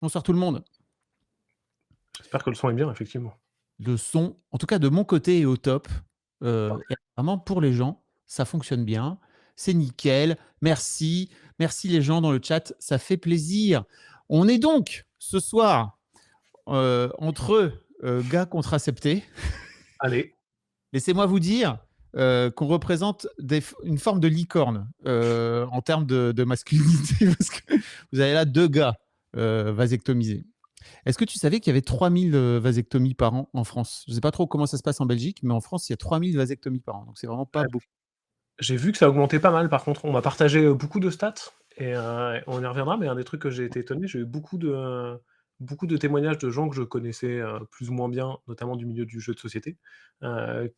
Bonsoir tout le monde. J'espère que le son est bien, effectivement. Le son, en tout cas de mon côté, est au top. Et Parfait. apparemment pour les gens, ça fonctionne bien. C'est nickel. Merci. Merci les gens dans le chat, ça fait plaisir. On est donc ce soir entre gars contraceptés. Allez, Laissez-moi vous dire qu'on représente une forme de licorne en termes de masculinité, parce que vous avez là deux gars vasectomisés. Est-ce que tu savais qu'il y avait 3000 vasectomies par an en France? Je ne sais pas trop comment ça se passe en Belgique, mais en France, il y a 3000 vasectomies par an, donc c'est vraiment pas beaucoup. j'ai vu que ça augmentait pas mal par contre. On m'a partagé, beaucoup de stats et on y reviendra, mais un des trucs que j'ai été étonné, j'ai eu beaucoup de témoignages de gens que je connaissais, plus ou moins bien, notamment du milieu du jeu de société,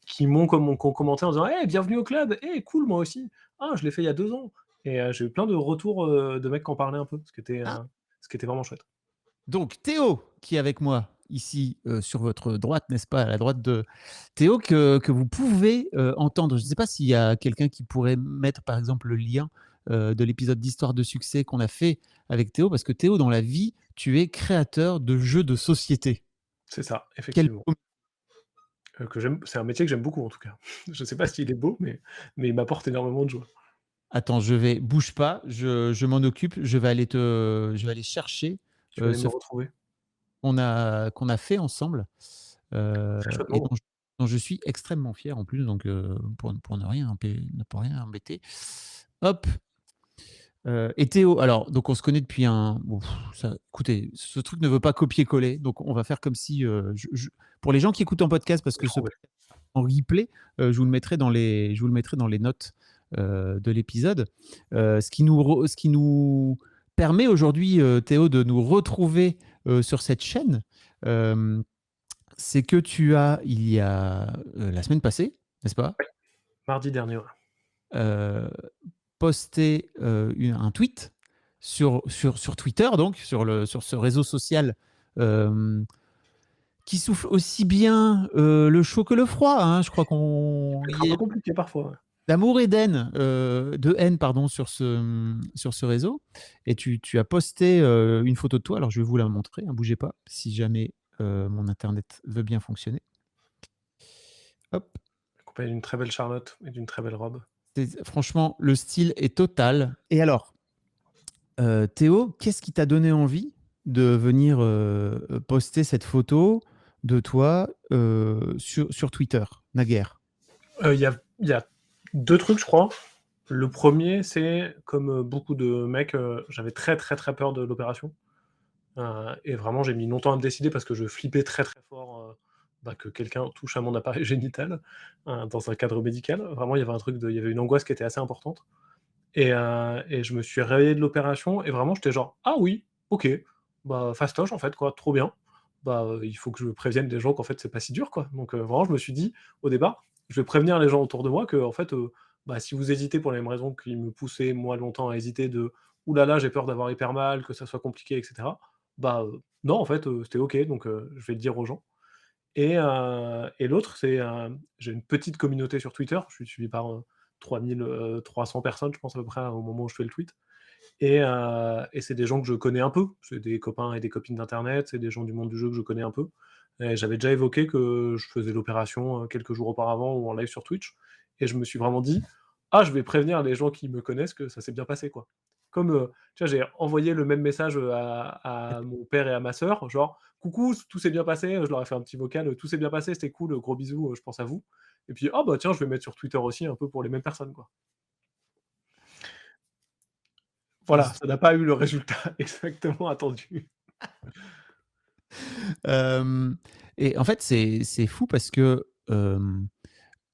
qui ont commenté en disant: «Hey, bienvenue au club! Hey, cool, moi aussi! Ah, je l'ai fait il y a 2 ans» et j'ai eu plein de retours, de mecs qui en parlaient un peu, Ah, ce qui était vraiment chouette. donc Théo, qui est avec moi ici sur votre droite, n'est-ce pas, à la droite de Théo, que vous pouvez entendre. Je ne sais pas s'il y a quelqu'un qui pourrait mettre, par exemple, le lien de l'épisode d'Histoire de succès qu'on a fait avec Théo, parce que Théo, dans la vie, tu es créateur de jeux de société. C'est ça, Quel effectivement. Que j'aime c'est un métier que j'aime beaucoup en tout cas. Je sais pas s'il est beau, mais il m'apporte énormément de joie. Attends, bouge pas, je m'en occupe, je vais aller chercher Tu vas aller me ce retrouver. qu'on a fait ensemble Très chouette et moment. dont je suis extrêmement fier en plus, donc pour ne pas rien embêter. Hop, et Théo, alors, donc on se connaît depuis un. Bon, écoutez, ce truc ne veut pas copier-coller, donc on va faire comme si. Pour les gens qui écoutent en podcast, parce Je vais que ce trouver. podcast en replay, je vous le mettrai dans les notes de l'épisode. Ce qui nous permet aujourd'hui, Théo, de nous retrouver sur cette chaîne, euh, c'est que tu as, il y a la semaine passée, n'est-ce pas, Ouais, mardi dernier, ouais. euh, posté un tweet sur Twitter, donc sur ce réseau social euh, qui souffle aussi bien le chaud que le froid. Hein. Je crois Il qu'on peut être un y peu est compliqué parfois, ouais. d'amour et de haine pardon, sur ce réseau. Et tu as posté une photo de toi. Alors je vais vous la montrer. Ne bougez pas, si jamais mon internet veut bien fonctionner. Hop. Accompagné d'une très belle Charlotte et d'une très belle robe. Franchement, le style est total. Et alors, Théo, qu'est-ce qui t'a donné envie de venir poster cette photo de toi sur Twitter, naguère? Il y a 2 trucs, je crois. Le premier, c'est comme, beaucoup de mecs, j'avais très, très, très peur de l'opération, et vraiment j'ai mis longtemps à me décider parce que je flippais très, très fort, que quelqu'un touche à mon appareil génital, dans un cadre médical. Vraiment, il y avait une angoisse qui était assez importante. Et je me suis réveillé de l'opération et vraiment j'étais genre: «Ah oui, OK, bah, fastoche en fait quoi, trop bien. Bah, il faut que je prévienne les gens qu'en fait c'est pas si dur quoi». Donc vraiment je me suis dit au départ: «Je vais prévenir les gens autour de moi que en fait, bah, si vous hésitez pour les mêmes raisons qui me poussaient moi longtemps à hésiter de: "Ouh là là, j'ai peur d'avoir hyper mal, que ça soit compliqué et cetera"», bah, non en fait, c'était OK donc je vais le dire aux gens. Et l'autre, c'est, j'ai une petite communauté sur Twitter, je suis suivi par, 300 personnes, je pense à peu près au moment où je fais le tweet. Et c'est des gens que je connais un peu, c'est des copains et des copines d'internet, c'est des gens du monde du jeu que je connais un peu. Et j'avais déjà évoqué que je faisais l'opération, quelques jours auparavant ou en live sur Twitch et je me suis vraiment dit: «Ah, je vais prévenir les gens qui me connaissent que ça s'est bien passé, quoi». Comme, tu vois, j'ai envoyé le même message, à mon père et à ma sœur, genre: «Coucou, tout s'est bien passé», je leur ai fait un petit vocal, «Tout s'est bien passé, c'était cool, gros bisous, je pense à vous». Et puis: «Ah bah tiens, je vais mettre sur Twitter aussi un peu pour les mêmes personnes, quoi». Voilà, ça n'a pas eu le résultat exactement attendu. Euh, et en fait, c'est fou parce que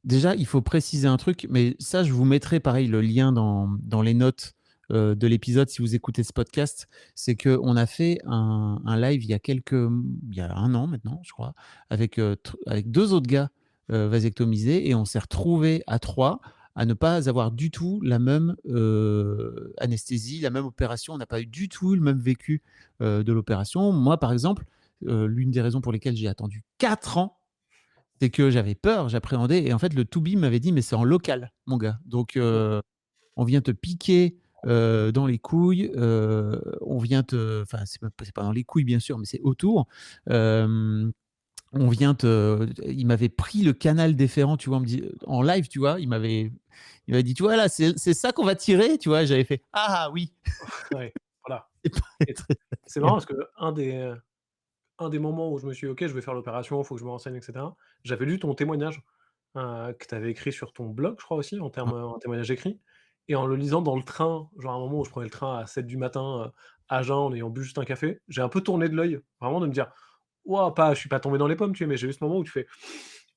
déjà, il faut préciser un truc, mais ça, je vous mettrai pareil le lien dans les notes de l'épisode si vous écoutez ce podcast. C'est qu'on a fait un live il y a un an maintenant, je crois, avec deux autres gars vasectomisés et on s'est retrouvés à trois à ne pas avoir du tout la même anesthésie, la même opération. On n'a pas eu du tout le même vécu de l'opération. Moi, par exemple, l'une des raisons pour lesquelles j'ai attendu 4 ans, c'est que j'avais peur, j'appréhendais et en fait le To Be m'avait dit: «Mais c'est en local mon gars, donc on vient te piquer, dans les couilles, on vient te enfin, c'est pas dans les couilles, bien sûr, mais c'est autour. Hem, on vient te il m'avait pris le canal déférent, tu vois? On me dit en live, tu vois? Il m'avait dit: «Tu vois, là, c'est ça qu'on va tirer», tu vois? J'avais fait: «Ah oui!» Ouais, voilà. C'est pas Et très c'est marrant agréable. parce qu'un des moments où je me suis dit: «OK, je vais faire l'opération, il faut que je me renseigne et cetera», j'avais lu ton témoignage, que tu avais écrit sur ton blog, je crois aussi, un témoignage écrit, et en le lisant dans le train, genre à un moment où je prenais le train à 7 du matin, à jeun, en ayant bu juste un café, j'ai un peu tourné de l'œil, vraiment de me dire: «Waouh, pas je suis pas tombé dans les pommes», tu sais, mais j'ai eu ce moment où tu fais: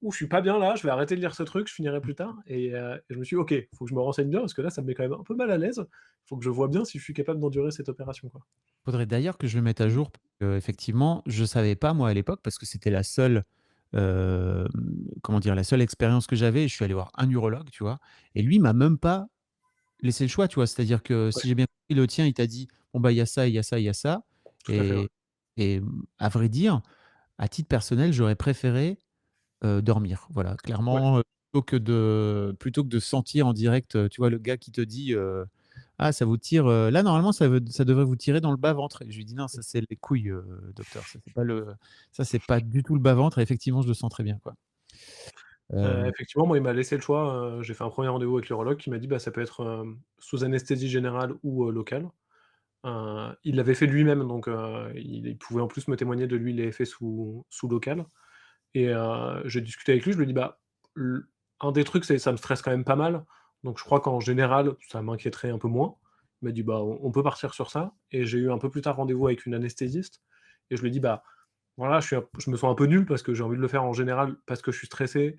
«Ouh, je suis pas bien là, je vais arrêter de lire ce truc, je finirai plus tard», et je me suis dit: «OK, faut que je me renseigne bien parce que là, ça me met quand même un peu mal à l'aise. Faut que je vois bien si je suis capable d'endurer cette opération, quoi». Faudrait d'ailleurs que je le mette à jour, parce qu'effectivement, je savais pas moi à l'époque parce que c'était la seule, hem, comment dire? La seule expérience que j'avais. Je suis allé voir un urologue, tu vois? Et lui m'a même pas laissé le choix, tu vois? C'est-à-dire que Ouais, si j'ai bien compris, le tien, il t'a dit: «Bon, bah, il y a ça, il y a ça, il y a ça», tout à fait, ouais. et à vrai dire, à titre personnel, j'aurais préféré, dormir. Voilà, Ouais, clairement, plutôt que de sentir en direct, tu vois, le gars qui te dit, «Ah, ça vous tire, là, normalement, ça devrait vous tirer dans le bas-ventre», et je lui dis: «Non, ça, c'est les couilles, docteur, ça, c'est pas du tout le bas-ventre», et effectivement, je le sens très bien, quoi. Hem, effectivement, moi, il m'a laissé le choix, j'ai fait un premier rendez-vous avec l'urologue qui m'a dit: «Bah, ça peut être, sous anesthésie générale ou, locale». Il l'avait fait lui-même, donc il pouvait en plus me témoigner de lui, il l'avait fait sous local, et j'ai discuté avec lui, je lui ai dit: «Bah, l un des trucs, c'est ça me stresse quand même pas mal, donc je crois qu'en général, ça m'inquiéterait un peu moins». Il m'a dit: «Bah, on peut partir sur ça», et j'ai eu un peu plus tard rendez-vous avec une anesthésiste, et je lui ai dit: «Bah, voilà, je me sens un peu nul parce que j'ai envie de le faire en général parce que je suis stressé,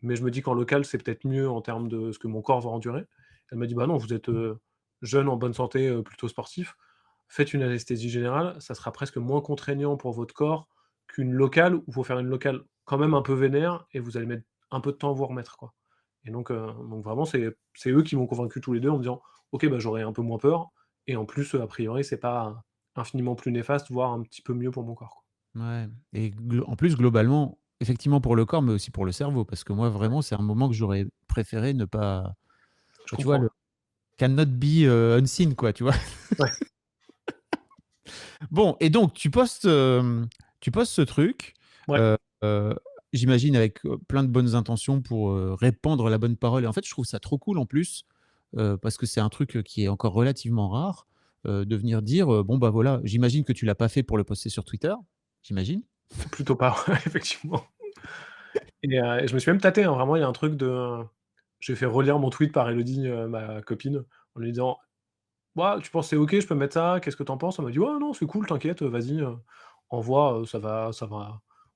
mais je me dis qu'en local, c'est peut-être mieux en termes de ce que mon corps va endurer». Elle m'a dit: «Bah non, vous êtes, jeune, en bonne santé, plutôt sportif. Faites une anesthésie générale, ça sera presque moins contraignant pour votre corps qu'une locale où il faut faire une locale quand même un peu vénère et vous allez mettre un peu de temps à vous remettre, quoi». Et donc vraiment, c'est eux qui m'ont convaincu tous les 2 en me disant: «OK, bah, j'aurai un peu moins peur et en plus, a priori, c'est pas infiniment plus néfaste, voire un petit peu mieux pour mon corps, quoi». ouais, et en plus, globalement, effectivement pour le corps, mais aussi pour le cerveau, parce que moi, vraiment, c'est un moment que j'aurais préféré ne pas, Je bah, tu vois, comprends, le ouais. cannot be, unseen, quoi, tu vois? Ouais, Bon, et donc tu postes ce truc, ouais. heu heu, j'imagine avec, plein de bonnes intentions pour, répandre la bonne parole, et en fait, je trouve ça trop cool en plus, parce que c'est un truc, qui est encore relativement rare, de venir dire, «Bon, bah, voilà», j'imagine que tu l'as pas fait pour le poster sur Twitter? J'imagine? Plutôt pas, ouais, effectivement. Et je me suis même tâté, hein, vraiment, il y a un truc de j'ai fait relire mon tweet par Elodie, ma copine, en lui disant: «Ouah, tu penses que c'est OK, je peux mettre ça? Qu'est-ce que tu en penses?» Elle m'a dit: «Ouais, non, c'est cool, t'inquiète, vas-y, envoie, ça va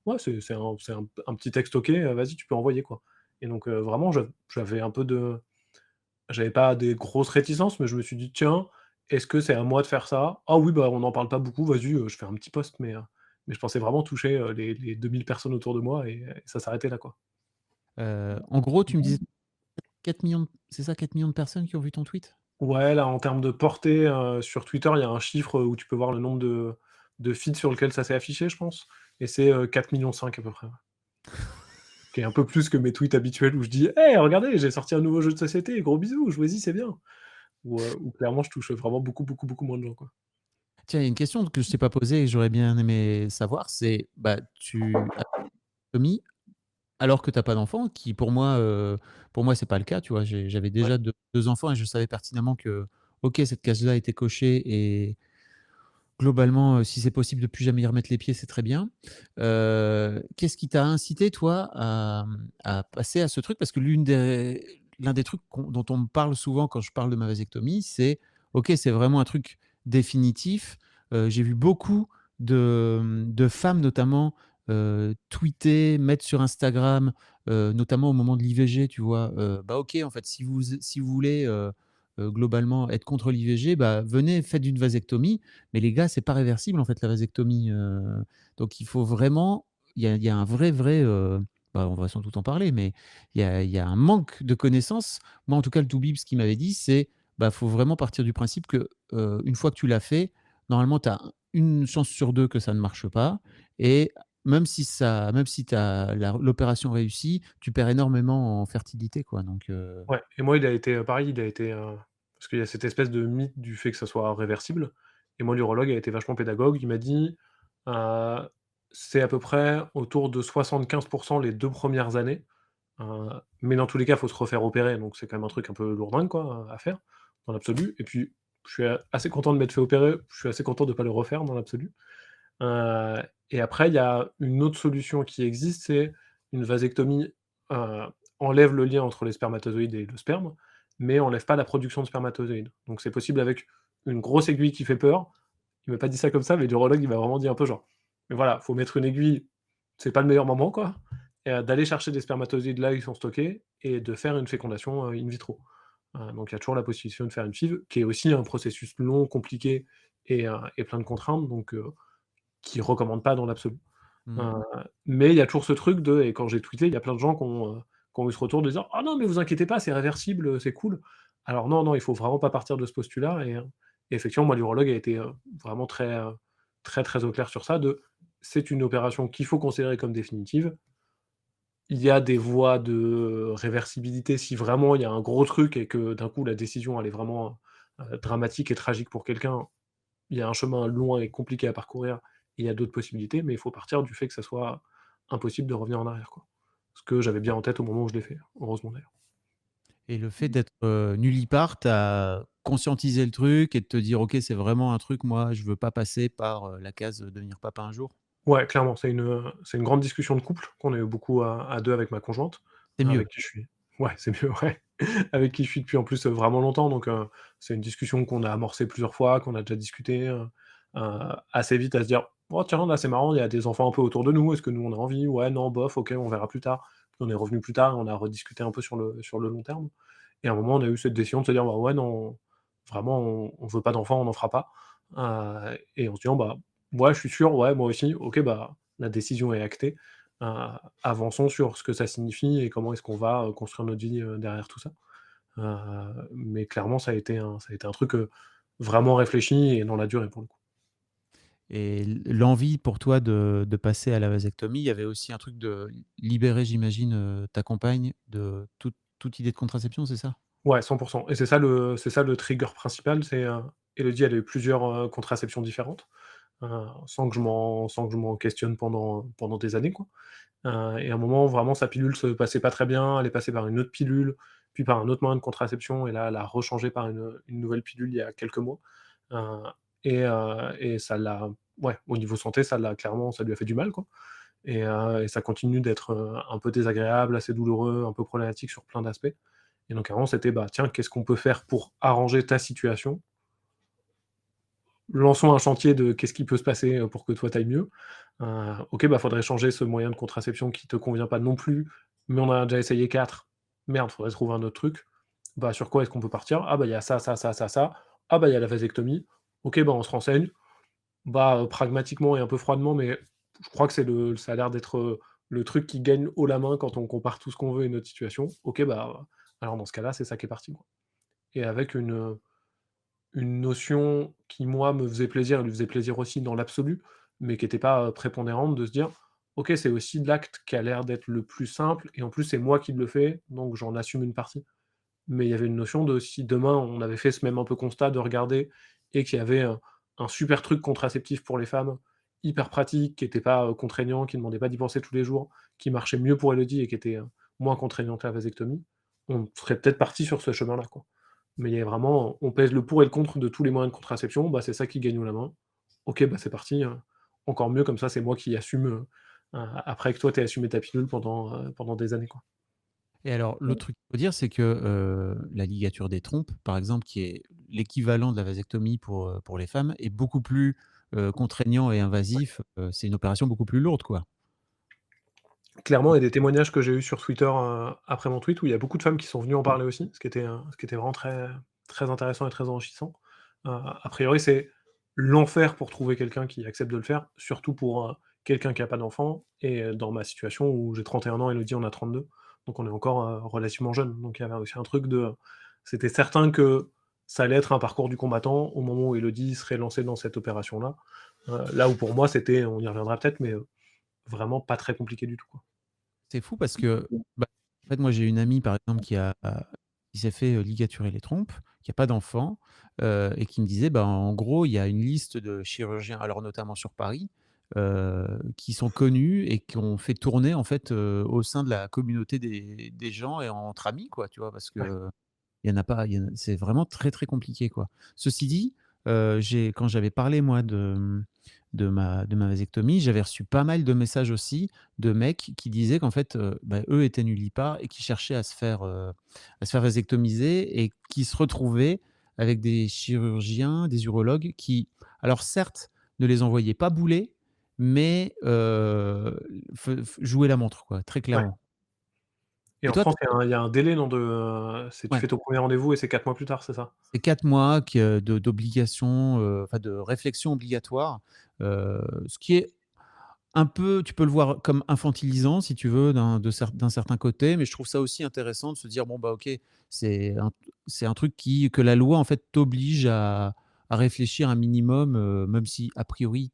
ouais, c'est un petit texte OK, vas-y, tu peux envoyer, quoi». Et donc vraiment, j'avais un peu de j'avais pas des grosses réticences, mais je me suis dit: «Tiens, est-ce que c'est à moi de faire ça? Ah oui, bah, on n'en parle pas beaucoup, vas-y, je fais un petit post», mais je pensais vraiment toucher, les 2 000 personnes autour de moi, et ça s'arrêtait là, quoi. En gros, tu me disais 4 millions, c'est ça, 4 millions de personnes qui ont vu ton tweet? Ouais, là, en termes de portée, sur Twitter, il y a un chiffre, où tu peux voir le nombre de feeds sur lequel ça s'est affiché, je pense, et c'est, 4,5 millions à peu près, ouais. Qui est un peu plus que mes tweets habituels où je dis: «Hey, regardez, j'ai sorti un nouveau jeu de société, gros bisous, jouez-y, c'est bien». Où clairement je touche vraiment beaucoup, beaucoup, beaucoup moins de gens, quoi. Tiens, il y a une question que je t'ai pas posée et que j'aurais bien aimé savoir, c'est, bah, tu as commis alors que tu as pas d'enfant, qui pour moi, c'est pas le cas, tu vois? J'avais Ouais, déjà deux enfants et je savais pertinemment que, OK, cette case-là était cochée, et globalement, si c'est possible de plus jamais y remettre les pieds, c'est très bien. Qu'est-ce qui t'a incité, toi, à passer à ce truc? Parce que l'un des trucs dont on me parle souvent quand je parle de ma vasectomie, c'est: «OK, c'est vraiment un truc définitif». J'ai vu beaucoup de femmes notamment, tweeter, mettre sur Instagram, notamment au moment de l'IVG, tu vois? Bah, OK, en fait, si vous voulez, globalement être contre l'IVG, bah, venez, faites une vasectomie. Mais les gars, c'est pas réversible en fait la vasectomie, donc il faut vraiment, il y a un vrai, bah, on va sans doute en parler, mais il y a un manque de connaissances. Moi, en tout cas, le Toubib, ce qu'il m'avait dit, c'est, bah, faut vraiment partir du principe que, une fois que tu l'as fait, normalement, tu as une chance sur 2 que ça ne marche pas, et même si tu as l'opération réussie, tu perds énormément en fertilité, quoi, donc ouais, et moi il a été, pareil, il a été, Parce qu'il y a cette espèce de mythe du fait que ça soit réversible et moi l'urologue a été vachement pédagogue. Il m'a dit, heu: «C'est à peu près autour de 75 les 2 premières années, mais dans tous les cas, il faut se refaire opérer, donc c'est quand même un truc un peu lourdingue quoi, à faire, dans l'absolu et puis je suis assez content de m'être fait opérer, je suis assez content de pas le refaire dans l'absolu». Heu et après il y a une autre solution qui existe, c'est une vasectomie, heu, enlève le lien entre les spermatozoïdes et le sperme, mais enlève pas la production de spermatozoïdes. Donc c'est possible avec une grosse aiguille qui fait peur. Il m'a pas dit ça comme ça, mais l'urologue, il m'a vraiment dit un peu genre: «Mais voilà, faut mettre une aiguille, c'est pas le meilleur moment quoi et d'aller chercher des spermatozoïdes là où ils sont stockés et de faire une fécondation, in vitro». Donc il y a toujours la possibilité de faire une FIV, qui est aussi un processus long, compliqué et plein de contraintes, donc qui recommande pas dans l'absolu. Mmh. Heu, mais il y a toujours ce truc de et quand j'ai tweeté, il y a plein de gens qui ont eu ce retour de dire: «Ah non, mais vous inquiétez pas, c'est réversible, c'est cool». Alors non, non, il faut vraiment pas partir de ce postulat et effectivement, moi, l'urologue a été, vraiment très, très, très au clair sur ça c'est une opération qu'il faut considérer comme définitive. Il y a des voies de réversibilité si vraiment il y a un gros truc et que d'un coup la décision elle est vraiment, dramatique et tragique pour quelqu'un, il y a un chemin long et compliqué à parcourir, il y a d'autres possibilités, mais il faut partir du fait que ça soit impossible de revenir en arrière, quoi. Ce que j'avais bien en tête au moment où je l'ai fait, heureusement d'ailleurs. Et le fait d'être, nullipare, t'a conscientisé le truc et de te dire: «OK, c'est vraiment un truc, moi, je veux pas passer par, la case, devenir papa un jour»? Ouais, clairement, c'est une grande discussion de couple qu'on a eu beaucoup à 2 avec ma conjointe, C'est mieux. avec qui je suis ouais, c'est mieux, ouais, avec qui je suis depuis en plus, vraiment longtemps donc c'est une discussion qu'on a amorcée plusieurs fois, qu'on a déjà discuté, assez vite à se dire: «Oh tiens, là, c'est marrant, il y a des enfants un peu autour de nous, est-ce que nous on a envie? Ouais, non, bof, OK, on verra plus tard». Puis on est revenu plus tard, on a rediscuté un peu sur le long terme et à un moment, on a eu cette décision de se dire: «Bah ouais, non, vraiment, on veut pas d'enfants, on n'en fera pas». Et en se disant: «Bah, ouais, je suis sûr, ouais, moi aussi, OK, bah, la décision est actée. Heu, avançons sur ce que ça signifie et comment est-ce qu'on va, construire notre vie, derrière tout ça». Mais clairement, ça a été un truc, vraiment réfléchi et dans la durée, pour le coup. Et l'envie pour toi de passer à la vasectomie, il y avait aussi un truc de libérer, j'imagine, ta compagne de toute idée de contraception, c'est ça? Ouais, 100 et c'est ça le trigger principal, c'est, Élodie, elle a eu plusieurs, contraceptions différentes, sans que je m'en questionne pendant des années, quoi. Et à un moment, vraiment, sa pilule se passait pas très bien, elle est passée par une autre pilule, puis par un autre moyen de contraception et là, elle a rechangé par une nouvelle pilule il y a quelques mois. Heu et ça l'a ouais, au niveau santé, ça lui a fait du mal, quoi et ça continue d'être, un peu désagréable, assez douloureux, un peu problématique sur plein d'aspects et donc avant, c'était: «Bah, tiens, qu'est-ce qu'on peut faire pour arranger ta situation? Lançons un chantier de qu'est-ce qui peut se passer, pour que toi tu ailles mieux? OK, bah, faudrait changer ce moyen de contraception qui te convient pas non plus, mais on en a déjà essayé 4. Merde, faudrait trouver un autre truc. Bah, sur quoi est-ce qu'on peut partir? Ah bah, il y a ça, ça, ça, ça, ça. Ah bah, il y a la vasectomie. OK, bah, on se renseigne. Bah, pragmatiquement et un peu froidement, mais je crois que ça a l'air d'être, le truc qui gagne haut la main quand on compare tout ce qu'on veut et notre situation. OK, bah, alors dans ce cas-là, c'est ça qui est parti, quoi et avec une notion qui, moi, me faisait plaisir et lui faisait plaisir aussi dans l'absolu, mais qui était pas, prépondérante de se dire: «OK, c'est aussi l'acte qui a l'air d'être le plus simple et en plus c'est moi qui le fais, donc j'en assume une partie». Mais il y avait une notion de si demain on avait fait ce même un peu constat de regarder et qu'il y avait un super truc contraceptif pour les femmes, hyper pratique, qui était pas, contraignant, qui demandait pas d'y penser tous les jours, qui marchait mieux pour Élodie et qui était, moins contraignant que la vasectomie, on serait peut-être parti sur ce chemin-là, quoi. Mais il y a vraiment on pèse le pour et le contre de tous les moyens de contraception, bah, c'est ça qui gagne haut la main. OK, bah, c'est parti, encore mieux comme ça c'est moi qui assume, après que toi tu aies assumé ta pilule pendant des années, quoi. Et alors, l'autre truc qu'il faut dire, c'est que, la ligature des trompes, par exemple, qui est l'équivalent de la vasectomie pour les femmes, est beaucoup plus, contraignant et invasif, c'est une opération beaucoup plus lourde, quoi. Clairement, il y a des témoignages que j'ai eus sur Twitter, après mon tweet où il y a beaucoup de femmes qui sont venues en parler aussi, ce qui était vraiment très très intéressant et très enrichissant. A priori, c'est l'enfer pour trouver quelqu'un qui accepte de le faire, surtout pour, quelqu'un qui a pas d'enfant et dans ma situation où j'ai 31 ans, Élodie en a 32, donc on est encore, relativement jeunes. Donc il y avait aussi un truc de c'était certain que ça allait être un parcours du combattant au moment où Élodie serait lancée dans cette opération-là. Là où pour moi c'était on y reviendra peut-être, mais, vraiment pas très compliqué du tout, quoi. C'est fou parce que, bah, en fait, moi, j'ai une amie, par exemple, qui s'est fait, ligaturer les trompes, qui a pas d'enfant, et qui me disait, bah, en gros, il y a une liste de chirurgiens, alors notamment sur Paris, qui sont connus et qui ont fait tourner en fait, au sein de la communauté des gens et entre amis quoi, tu vois? Parce Ouais, que il y en a pas, il y en a c'est vraiment très, très compliqué, quoi. Ceci dit, quand j'avais parlé moi de ma vasectomie, j'avais reçu pas mal de messages aussi de mecs qui disaient qu'en fait, bah, eux étaient nullipares et qui cherchaient à se faire vasectomiser et qui se retrouvaient avec des chirurgiens, des urologues qui, alors certes, ne les envoyaient pas bouler, mais jouaient la montre quoi, très ouais. clairement. Et Et en toi, France, il y a un délai, non, c'est tu ouais. fais ton premier rendez-vous et c'est 4 mois plus tard, c'est ça? C'est 4 mois d'obligation, enfin de réflexion obligatoire, ce qui est un peu, tu peux le voir comme infantilisant si tu veux d'un certain côté, mais je trouve ça aussi intéressant de se dire: «Bon, bah, OK, c'est un c'est un truc que la loi en fait t'oblige à réfléchir un minimum, même si a priori,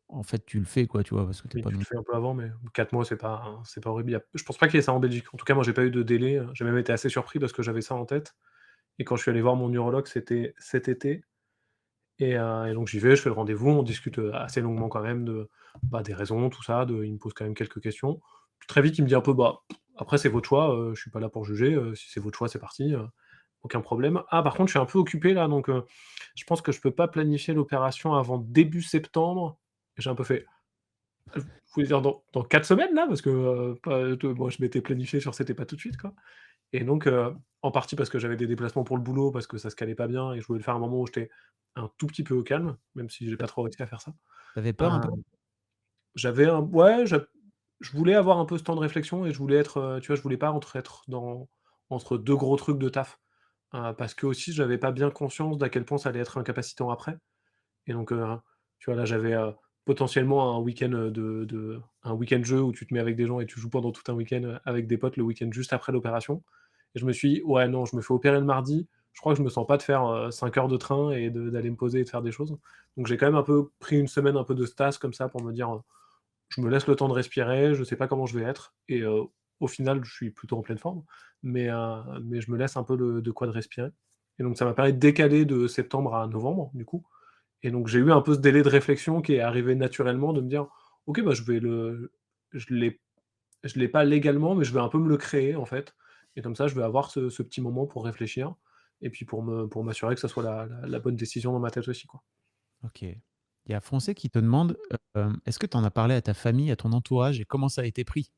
en fait, tu le fais quoi», tu vois? Parce que tu es Oui, pas tu non. le fais un peu avant, mais 4 mois, c'est pas horrible. Je pense pas qu'il y ait ça en Belgique. En tout cas, moi, j'ai pas eu de délai, j'ai même été assez surpris parce que j'avais ça en tête et quand je suis allé voir mon urologue, c'était cet été et donc j'y vais, je fais le rendez-vous, on discute, assez longuement quand même bah, des raisons, tout ça, il me pose quand même quelques questions. Puis très vite, il me dit un peu: «Bah, après c'est votre choix, je suis pas là pour juger, si c'est votre choix, c'est parti, aucun problème. Ah par contre, je suis un peu occupé là, donc je pense que je peux pas planifier l'opération avant début septembre». Et j'ai un peu fait: Vous voulez dire dans 4 semaines là? Parce que, pas de moi je m'étais planifié sur c'était pas tout de suite quoi. Et donc, en partie parce que j'avais des déplacements pour le boulot, parce que ça se calait pas bien et je voulais le faire à un moment où j'étais un tout petit peu au calme, même si j'ai pas trop réussi à faire ça. Tu avais Heu, peur un peu? j'avais un ouais, je voulais avoir un peu ce temps de réflexion et je voulais être, tu vois, je voulais pas être entre 2 gros trucs de taf. Parce que aussi j'avais pas bien conscience d'à quel point ça allait être incapacitant après. Et donc, tu vois, là, j'avais, potentiellement un week-end, un week-end jeu où tu te mets avec des gens et tu joues pendant tout un week-end, avec des potes le week-end juste après l'opération. Et je me suis dit: «Ouais, non, je me fais opérer le mardi, je crois que je me sens pas de faire, 5 heures de train et d'aller me poser et de faire des choses». Donc j'ai quand même un peu pris une semaine un peu de stas comme ça pour me dire, «Je me laisse le temps de respirer, je sais pas comment je vais être» et au final, je suis plutôt en pleine forme, mais je me laisse un peu de quoi de respirer. Et donc ça m'a permis de décaler de septembre à novembre, du coup. Et donc j'ai eu un peu ce délai de réflexion qui est arrivé naturellement de me dire: «OK, bah, je l'ai je l'ai pas légalement, mais je vais un peu me le créer, en fait et comme ça, je vais avoir ce petit moment pour réfléchir et puis pour m'assurer que ça soit la bonne décision dans ma tête aussi, quoi». OK. Il y a Foncé qui te demande, est-ce que tu en as parlé à ta famille, à ton entourage et comment ça a été pris?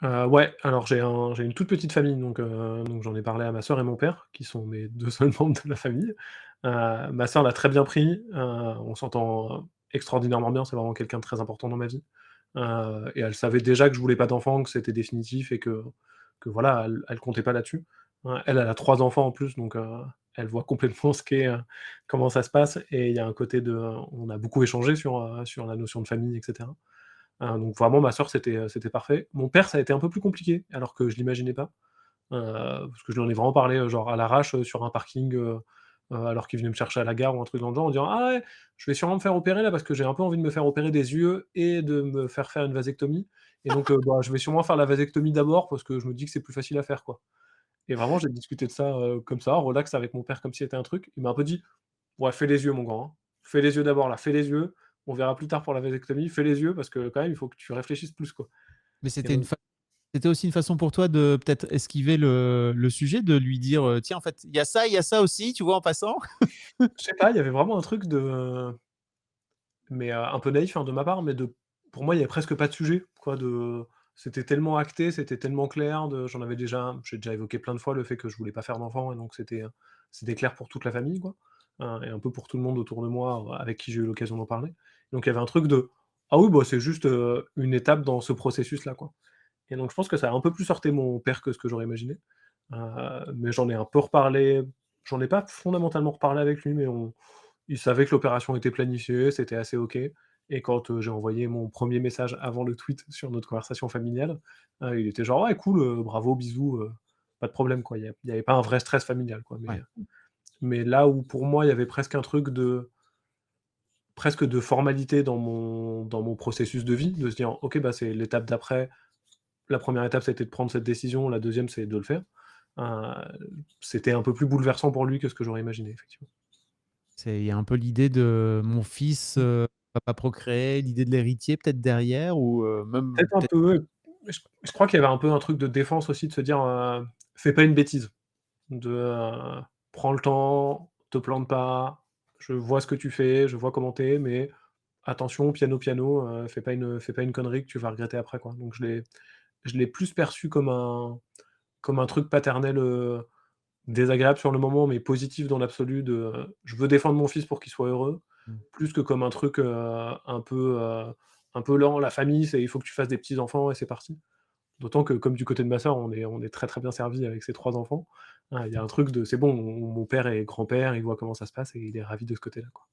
Ouais, alors j'ai une toute petite famille, donc j'en ai parlé à ma sœur et mon père, qui sont mes 2 seuls membres de la famille. Ma sœur l'a très bien pris, on s'entend extraordinairement bien, c'est vraiment quelqu'un de très important dans ma vie. Et elle savait déjà que je voulais pas d'enfant, que c'était définitif et que voilà, elle comptait pas là-dessus. Elle, elle a 3 enfants en plus, donc elle voit complètement comment ça se passe et il y a un côté on a beaucoup échangé sur la notion de famille et cetera. Donc vraiment ma sœur c'était parfait. Mon père, ça a été un peu plus compliqué, alors que je l'imaginais pas, parce que je lui en ai vraiment parlé, genre à l'arrache, sur un parking, alors qu'il venait me chercher à la gare ou un truc dans le genre en disant: «Ah ouais, je vais sûrement me faire opérer là parce que j'ai un peu envie de me faire opérer des yeux et de me faire une vasectomie et donc bah, je vais sûrement faire la vasectomie d'abord parce que je me dis que c'est plus facile à faire, quoi». Et vraiment j'ai discuté de ça, comme ça, relax avec mon père comme si c'était un truc. Il m'a un peu dit: «Ouais, fais les yeux mon grand, hein. Fais les yeux d'abord là, fais les yeux, on verra plus tard pour la vasectomie, fais les yeux parce que quand même il faut que tu réfléchisses plus, quoi». Mais Et donc c'était aussi une façon pour toi de peut-être esquiver le sujet, de lui dire, «Tiens, en fait, il y a ça aussi, tu vois, en passant?» je sais pas, il y avait vraiment un truc un peu naïf, hein, de ma part, mais pour moi, il y avait presque pas de sujet, quoi, c'était tellement acté, c'était tellement clair, j'ai déjà évoqué plein de fois le fait que je voulais pas faire d'enfant et donc c'était clair pour toute la famille, quoi, et un peu pour tout le monde autour de moi, avec qui j'ai eu l'occasion d'en parler. Donc il y avait un truc de: «Ah oui, bah, c'est juste, une étape dans ce processus-là, quoi». Et donc je pense que ça a un peu plus heurté mon père que ce que j'aurais imaginé, mais j'en ai un peu reparlé, j'en ai pas fondamentalement reparlé avec lui, mais on il savait que l'opération était planifiée, c'était assez OK et quand, j'ai envoyé mon premier message avant le tweet sur notre conversation familiale, il était genre: «Ouais cool, bravo, bisous, pas de problème quoi». Il y avait pas un vrai stress familial quoi, Ouais. mais là où pour moi il y avait presque de formalité dans mon processus de vie, de se dire: «OK, bah, c'est l'étape d'après. La première étape, ça a été de prendre cette décision, la deuxième c'est de le faire». C'était un peu plus bouleversant pour lui que ce que j'aurais imaginé, effectivement. Il y a un peu l'idée de mon fils, Mmh. va pas procréer, l'idée de l'héritier peut-être derrière ou même Peut-être un peut-être peu, ouais. Je crois qu'il y avait un peu un truc de défense aussi de se dire, «Fais pas une bêtise». De, «Prends le temps, te plante pas, je vois ce que tu fais, je vois comment tu es, mais attention piano, piano, fais pas une connerie que tu vas regretter après, quoi». Donc je l'ai plus perçu comme un truc paternel, désagréable sur le moment, mais positif dans l'absolu de, je veux défendre mon fils pour qu'il soit heureux, mmh. plus que comme un truc, un peu lent. La famille, c'est il faut que tu fasses des petits enfants et c'est parti. D'autant que comme du côté de ma sœur, on est très, très bien servis avec ses 3 enfants. Il y a un truc de c'est bon, mon père est grand-père, il voit comment ça se passe et il est ravi de ce côté-là, quoi.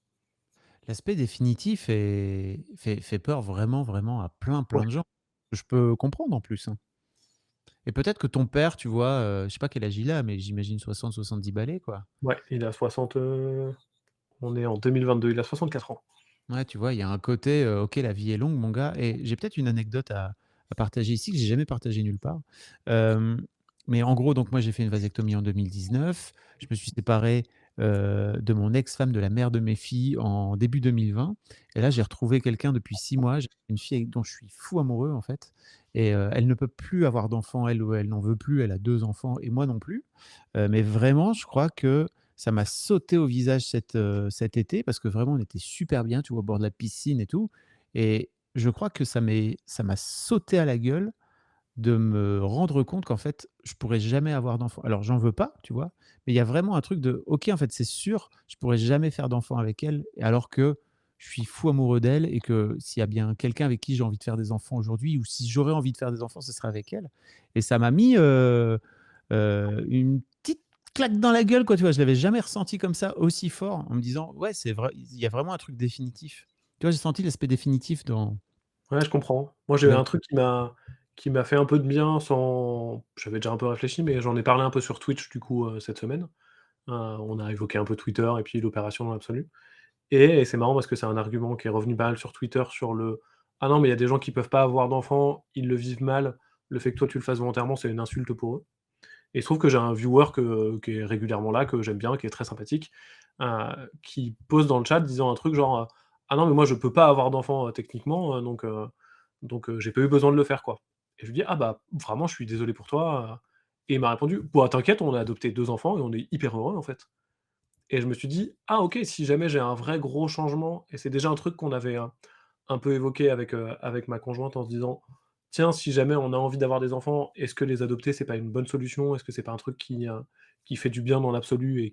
L'aspect définitif fait peur vraiment, vraiment à plein, Ouais, plein de gens. Je peux comprendre en plus, hein. Et peut-être que ton père, tu vois, je sais pas quel âge il a, mais j'imagine 60-70 balais, quoi. ouais, il a 60, on est en 2022, il a 64 ans. Ouais, tu vois, il y a un côté, OK, la vie est longue, mon gars. Et j'ai peut-être une anecdote à partager ici que j'ai jamais partagée nulle part. Hem, mais en gros, donc moi, j'ai fait une vasectomie en 2019. Je me suis séparé, de mon ex-femme, de la mère de mes filles, en début 2020. Et là, j'ai retrouvé quelqu'un depuis 6 mois. J'ai une fille dont je suis fou amoureux, en fait. Et elle ne peut plus avoir d'enfants, elle, ou elle n'en veut plus. Elle a 2 enfants et moi non plus. Mais vraiment, je crois que ça m'a sauté au visage cet été parce que vraiment on était super bien, tu vois? Au bord de la piscine et tout. Et je crois que ça m'a sauté à la gueule de me rendre compte qu'en fait, je pourrais jamais avoir d'enfant. Alors j'en veux pas, tu vois? Mais il y a vraiment un truc de: «OK, en fait, c'est sûr, je pourrais jamais faire d'enfant avec elle», alors que je suis fou amoureux d'elle et que s'il y a bien quelqu'un avec qui j'ai envie de faire des enfants aujourd'hui, ou si j'aurais envie de faire des enfants, ce serait avec elle. Et ça m'a mis, une petite claque dans la gueule, quoi, tu vois? Je l'avais jamais ressenti comme ça, aussi fort, en me disant: «Ouais, c'est vrai, il y a vraiment un truc définitif». Tu vois, j'ai senti l'aspect définitif dans Ouais, je comprends. Moi, j'ai dans un truc qui m'a fait un peu de bien sans j'avais déjà un peu réfléchi, mais j'en ai parlé un peu sur Twitch, du coup, cette semaine. On a évoqué un peu Twitter et puis l'opération dans l'absolu. Et c'est marrant parce que c'est un argument qui est revenu pas mal sur Twitter sur le: «Ah non, mais il y a des gens qui peuvent pas avoir d'enfants, ils le vivent mal. Le fait que toi tu le fasses volontairement, c'est une insulte pour eux». Et il se trouve que j'ai un viewer qui est régulièrement là, que j'aime bien, qui est très sympathique, qui pose dans le chat disant un truc genre, «Ah non, mais moi je peux pas avoir d'enfant, techniquement, donc j'ai pas eu besoin de le faire, quoi». Et je lui dis: «Ah bah, vraiment je suis désolé pour toi», et il m'a répondu: «Bah t'inquiète, on a adopté 2 enfants et on est hyper heureux, en fait». Et je me suis dit: «Ah OK, si jamais j'ai un vrai gros changement», et c'est déjà un truc qu'on avait, un peu évoqué avec ma conjointe en se disant: «Tiens, si jamais on a envie d'avoir des enfants, est-ce que les adopter, c'est pas une bonne solution? Est-ce que c'est pas un truc qui fait du bien dans l'absolu et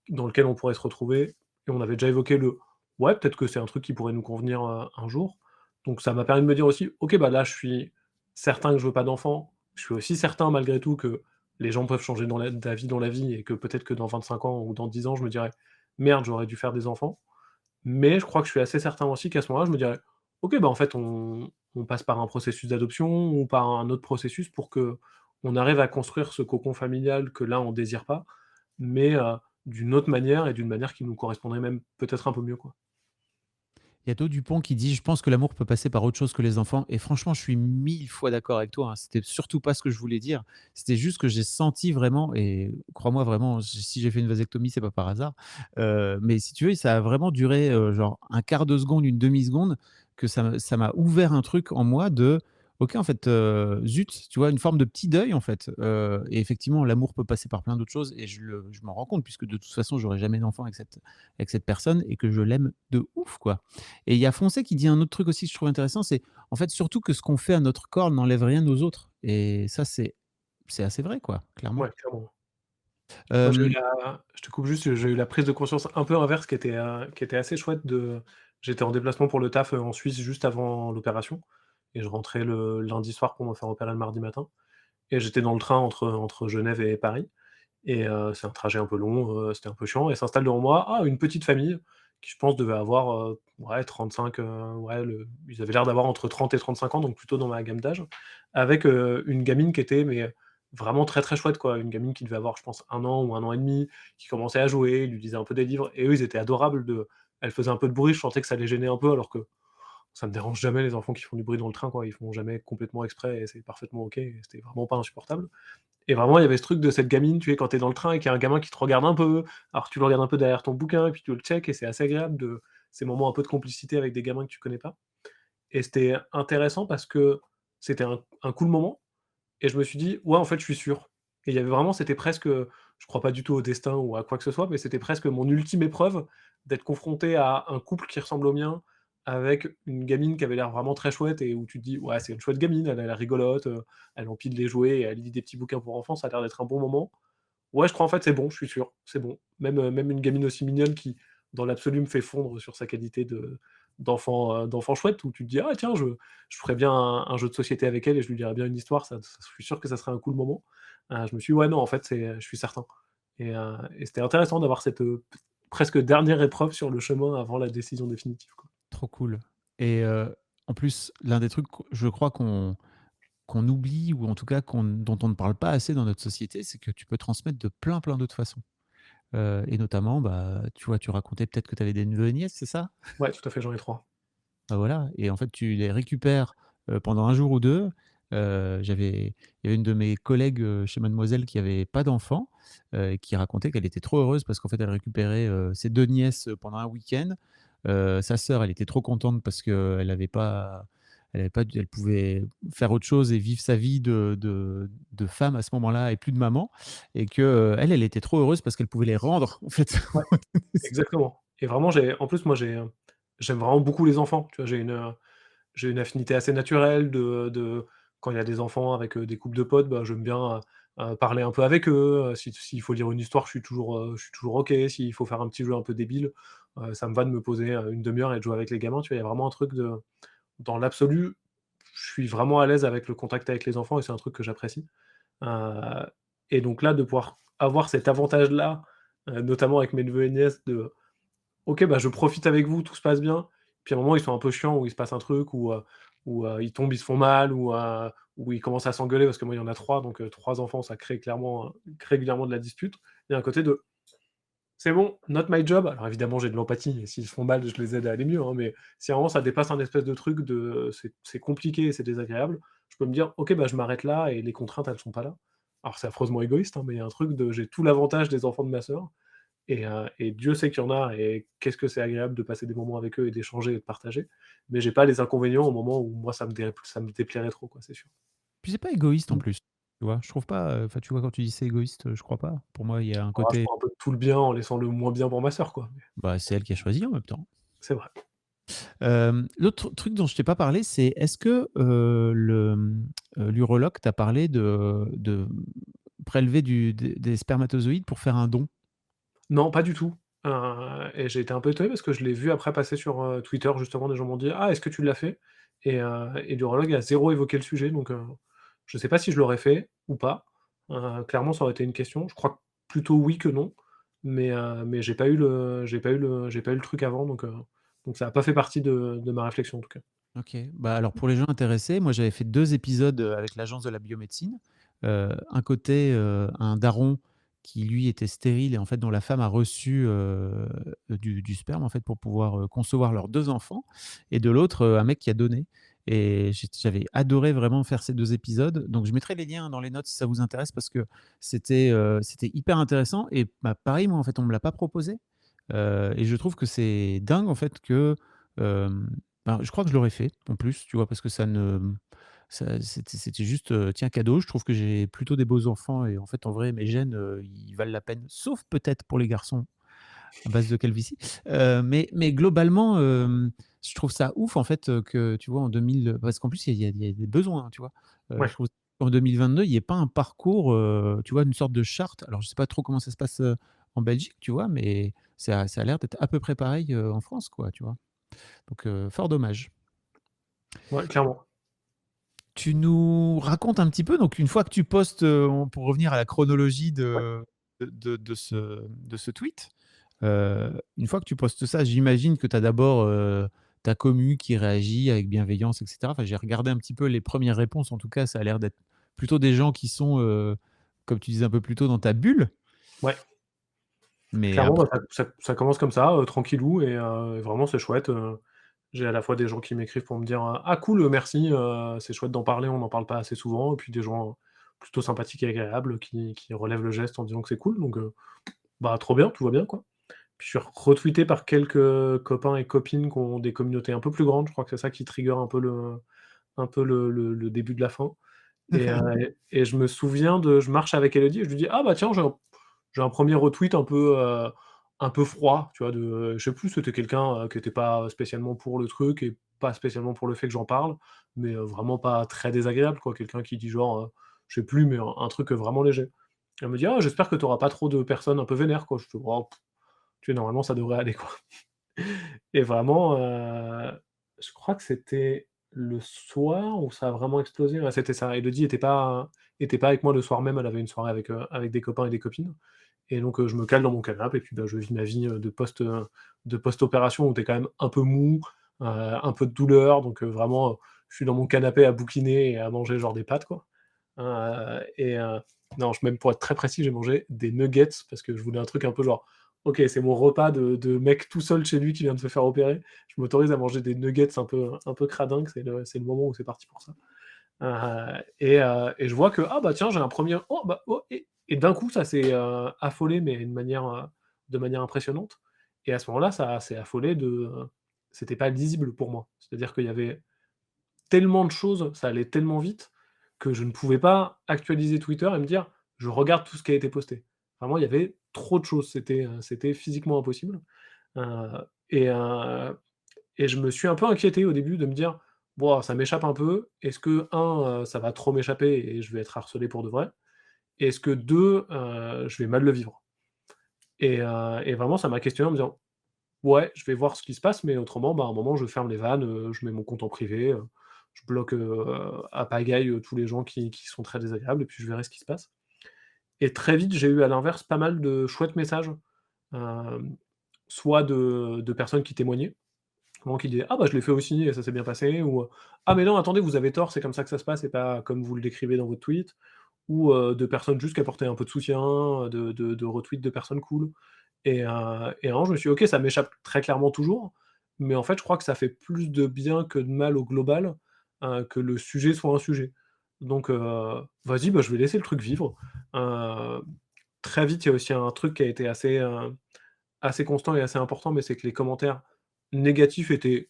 dans lequel on pourrait se retrouver?» Et on avait déjà évoqué le: «Ouais, peut-être que c'est un truc qui pourrait nous convenir, un jour». Donc ça m'a permis de me dire aussi: «OK, bah là, je suis certain que je veux pas d'enfants». Je suis aussi certain malgré tout que les gens peuvent changer d'avis dans la vie et que peut-être que dans 25 ans ou dans 10 ans, je me dirais: «Merde, j'aurais dû faire des enfants». Mais je crois que je suis assez certain aussi qu'à ce moment-là, je me dirais: «OK, bah, en fait, on passe par un processus d'adoption ou par un autre processus pour qu'on arrive à construire ce cocon familial que là, on désire pas, mais d'une autre manière et d'une manière qui nous correspondrait même peut-être un peu mieux, quoi». Il y a Do Dupont qui dit: «Je pense que l'amour peut passer par autre chose que les enfants», et franchement, je suis 1000 fois d'accord avec toi, hein. C'était surtout pas ce que je voulais dire. C'était juste que j'ai senti vraiment, et crois-moi vraiment, si j'ai fait une vasectomie, c'est pas par hasard. Mais si tu veux, ça a vraiment duré, genre un quart de seconde, une demi seconde, que ça m'a ouvert un truc en moi de: «OK, en fait, zut», tu vois? Une forme de petit deuil, en fait, et effectivement, l'amour peut passer par plein d'autres choses, et je m'en rends compte puisque de toute façon, j'aurai jamais d'enfant avec cette personne, et que je l'aime de ouf, quoi. Et il y a Foncé qui dit un autre truc aussi que je trouve intéressant, c'est en fait surtout que ce qu'on fait à notre corps n'enlève rien aux autres. Et ça, c'est assez vrai, quoi, clairement. Ouais, clairement. Moi, Hem, je te coupe juste, j'ai eu la prise de conscience un peu inverse qui était assez chouette de j'étais en déplacement pour le taf, en Suisse juste avant l'opération et je rentrais le lundi soir pour me faire opérer le mardi matin et j'étais dans le train entre Genève et Paris et c'est un trajet un peu long, c'était un peu chiant et s'installe devant moi, une petite famille qui je pense devait avoir, ouais 35, ouais ils avaient l'air d'avoir entre 30 et 35 ans, donc plutôt dans ma gamme d'âge, avec, une gamine qui était mais vraiment très, très chouette quoi. Une gamine qui devait avoir je pense 1 an ou 1 an et demi, qui commençait à jouer, il lui lisait un peu des livres et eux ils étaient adorables de elle faisait un peu de bruit, je sentais que ça les gênait un peu alors que ça me dérange jamais les enfants qui font du bruit dans le train, quoi. Ils font jamais complètement exprès et c'est parfaitement OK et c'était vraiment pas insupportable. Et vraiment, il y avait ce truc de cette gamine, tu sais, quand tu es dans le train et qu'il y a un gamin qui te regarde un peu, alors tu le regardes un peu derrière ton bouquin et puis tu le check et c'est assez agréable de ces moments un peu de complicité avec des gamins que tu connais pas. Et c'était intéressant parce que c'était un cool moment et je me suis dit: «Ouais, en fait, je suis sûr». Et il y avait vraiment c'était presque, je crois pas du tout au destin ou à quoi que ce soit, mais c'était presque mon ultime épreuve d'être confronté à un couple qui ressemble au mien, avec une gamine qui avait l'air vraiment très chouette et où tu te dis: «Ouais, c'est une chouette gamine, elle a l'air rigolote, elle empile les jouets et elle lit des petits bouquins pour enfants, ça a l'air d'être un bon moment». Ouais, je crois en fait c'est bon, je suis sûr, c'est bon. Même une gamine aussi mignonne qui, dans l'absolu, me fait fondre sur sa qualité d'enfant chouette où tu te dis: «Ah tiens, je ferais bien un jeu de société avec elle et je lui dirais bien une histoire, ça je suis sûr que ça serait un cool moment». Je me suis dit: «Ouais, non, en fait, je suis certain» et c'était intéressant d'avoir cette, presque dernière épreuve sur le chemin avant la décision définitive, quoi. Trop cool. Et en plus, l'un des trucs, je crois qu'on oublie ou en tout cas dont on ne parle pas assez dans notre société, c'est que tu peux transmettre de plein, plein d'autres façons. Et notamment, bah, tu vois, tu racontais peut-être que tu avais des neveux et nièces, c'est ça? Ouais, tout à fait, j'en ai 3. Bah, voilà, et en fait, tu les récupères, pendant un jour ou 2. Il y avait une de mes collègues, chez Mademoiselle qui avait pas d'enfant, et qui racontait qu'elle était trop heureuse parce qu'en fait, elle récupérait, ses 2 nièces, pendant un week-end. Sa sœur, elle était trop contente parce qu'elle pouvait faire autre chose et vivre sa vie de femme à ce moment-là et plus de maman, et que, elle était trop heureuse parce qu'elle pouvait les rendre, en fait. Ouais, exactement et vraiment en plus, moi, j'aime vraiment beaucoup les enfants, tu vois? J'ai une affinité assez naturelle de quand il y a des enfants avec, des couples de potes, bah, j'aime bien, parler un peu avec eux, s'il faut lire une histoire, je suis toujours OK. S'il faut faire un petit jeu un peu débile, ça me va de me poser, 1/2 heure et de jouer avec les gamins, tu vois? Il y a vraiment un truc dans l'absolu, je suis vraiment à l'aise avec le contact avec les enfants et c'est un truc que j'apprécie. Heu et donc là, de pouvoir avoir cet avantage-là, notamment avec mes neveux et nièces de OK, bah, je profite avec vous, tout se passe bien. Puis à un moment, ils sont un peu chiants, où il se passe un truc, où ils tombent, ils se font mal, ou ils commencent à s'engueuler parce que moi, il y en a 3, donc 3 enfants, ça crée clairement, régulièrement de la dispute. Il y a un côté de: «C'est bon, not my job». Alors évidemment, j'ai de l'empathie et s'ils se font mal, je les aide à aller mieux, hein, mais si à un moment ça dépasse un espèce de truc de c'est compliqué et c'est désagréable, je peux me dire: «OK, bah, je m'arrête là et les contraintes, elles sont pas là». Alors c'est affreusement égoïste, hein, mais il y a un truc de j'ai tout l'avantage des enfants de ma sœur et Dieu sait qu'il y en a et qu'est-ce que c'est agréable de passer des moments avec eux et d'échanger et de partager. Mais j'ai pas les inconvénients au moment où moi ça me déplairait trop, quoi, c'est sûr. Puis c'est pas égoïste en Mmh. plus, tu vois? Je trouve pas, enfin, tu vois, quand tu dis c'est égoïste, je crois pas. Pour moi, il y a un Ah, je côté, prends un peu de tout le bien en laissant le moins bien pour ma sœur, quoi, mais bah, c'est elle qui a choisi en même temps. c'est vrai. L'autre truc dont je t'ai pas parlé, c'est est-ce que, l'urologue t'a parlé de prélever des spermatozoïdes pour faire un don? Non, pas du tout, et j'ai été un peu étonné parce que je l'ai vu après passer sur, Twitter justement, des gens m'ont dit: «Ah, est-ce que tu l'as fait?» et l'urologue a zéro évoqué le sujet donc je sais pas si je l'aurais fait ou pas. Clairement, ça aurait été une question. Je crois plutôt oui que non, mais j'ai pas eu le truc avant donc ça a pas fait partie de ma réflexion en tout cas. OK. Bah, alors pour les gens intéressés, moi j'avais fait 2 épisodes, avec l'Agence de la biomédecine. Un côté, un daron qui lui était stérile et en fait dont la femme a reçu, du sperme en fait pour pouvoir, concevoir leurs 2 enfants, et de l'autre, un mec qui a donné, et j'avais adoré vraiment faire ces 2 épisodes. Donc je mettrai les liens dans les notes si ça vous intéresse parce que c'était hyper intéressant, et bah, pareil, moi en fait on me l'a pas proposé, et je trouve que c'est dingue en fait que, hem ben, je crois que je l'aurais fait, en plus, tu vois? Parce que c'était juste, tiens, cadeau. Je trouve que j'ai plutôt des beaux enfants et en fait, en vrai, mes gènes, ils valent la peine, sauf peut-être pour les garçons à base de calvitie. Mais globalement, je trouve ça ouf, en fait, que tu vois, en 2000, parce qu'en plus, il y a des besoins, tu vois? Je Ouais. trouve qu'en 2022, il y ait pas un parcours, tu vois, une sorte de charte. Alors, je sais pas trop comment ça se passe, en Belgique, tu vois? Mais ça a l'air d'être à peu près pareil, en France, quoi, tu vois? Donc, fort dommage. Ouais, clairement. Tu nous racontes un petit peu, donc une fois que tu postes, pour revenir à la chronologie Ouais. de ce tweet, une fois que tu postes ça, j'imagine que tu as d'abord, ta commu qui réagit avec bienveillance et cetera. Enfin, j'ai regardé un petit peu les premières réponses, en tout cas, ça a l'air d'être plutôt des gens qui sont, comme tu disais un peu plus tôt, dans ta bulle. Ouais. Mais Clairement, après, bah, ça commence comme ça, tranquillou et vraiment c'est chouette, J'ai à la fois des gens qui m'écrivent pour me dire, «Ah cool, merci, c'est chouette d'en parler, on n'en parle pas assez souvent», et puis des gens plutôt sympathiques et agréables qui relèvent le geste en disant que c'est cool, donc bah, trop bien, tout va bien, quoi. Puis je suis retweeté par quelques copains et copines qui ont des communautés un peu plus grandes. Je crois que c'est ça qui trigger un peu le début de la fin, et je me souviens je marche avec Elodie et je lui dis: «Ah bah tiens, j'ai un 1er retweet un peu froid», tu vois? Je sais plus, c'était quelqu'un, qui était pas spécialement pour le truc et pas spécialement pour le fait que j'en parle, mais vraiment pas très désagréable, quoi. Quelqu'un qui dit genre, je sais plus, mais un truc, vraiment léger. Elle me dit: «Ah, j'espère que tu auras pas trop de personnes un peu vénères, quoi». Je fais: «Oh, tu sais, normalement ça devrait aller, quoi». Et vraiment, je crois que c'était le soir où ça a vraiment explosé. Ouais, c'était ça. Elodie était pas avec moi le soir même, elle avait une soirée avec des copains et des copines, et donc je me cale dans mon canapé et puis, bah, je vis ma vie, de post-opération où tu es quand même un peu mou, un peu de douleur, donc vraiment, je suis dans mon canapé à bouquiner et à manger genre des pâtes, quoi. Non, même pour être très précis, j'ai mangé des nuggets parce que je voulais un truc un peu genre: «OK, c'est mon repas de mec tout seul chez lui qui vient de se faire opérer. Je m'autorise à manger des nuggets un peu cradingues, c'est le moment où c'est parti pour ça». Et je vois que, ah bah tiens, j'ai un premier oh bah oh et d'un coup ça s'est, affolé, mais de manière impressionnante, et à ce moment-là, ça s'est affolé c'était pas lisible pour moi. C'est-à-dire qu'il y avait tellement de choses, ça allait tellement vite que je ne pouvais pas actualiser Twitter et me dire: «Je regarde tout ce qui a été posté». Vraiment, il y avait trop de choses, c'était physiquement impossible, heu et heu et je me suis un peu inquiété au début de me dire: «Waouh, ça m'échappe un peu. Est-ce que 1, ça va trop m'échapper et je vais être harcelé pour de vrai? Et est-ce que 2, je vais mal le vivre?» Et vraiment ça m'a questionné en me disant: «Ouais, je vais voir ce qui se passe, mais autrement, bah, à un moment je ferme les vannes, je mets mon compte en privé, je bloque, à pagaille, tous les gens qui sont très désagréables et puis je verrai ce qui se passe». Et très vite, j'ai eu à l'inverse pas mal de chouettes messages, hem, soit de personnes qui témoignaient, vraiment qui disaient: «Ah bah, je l'ai fait aussi et ça s'est bien passé», ou «Ah mais non, attendez, vous avez tort, c'est comme ça que ça se passe et pas comme vous le décrivez dans votre tweet», ou de personnes juste qui apportaient un peu de soutien, de retweets de personnes cool. Et vraiment je me suis dit: «OK, ça m'échappe très clairement toujours, mais en fait, je crois que ça fait plus de bien que de mal au global, que le sujet soit un sujet». Donc vas-y, bah, je vais laisser le truc vivre. Heu, Très vite, il y a aussi un truc qui a été assez constant et assez important, mais c'est que les commentaires négatifs étaient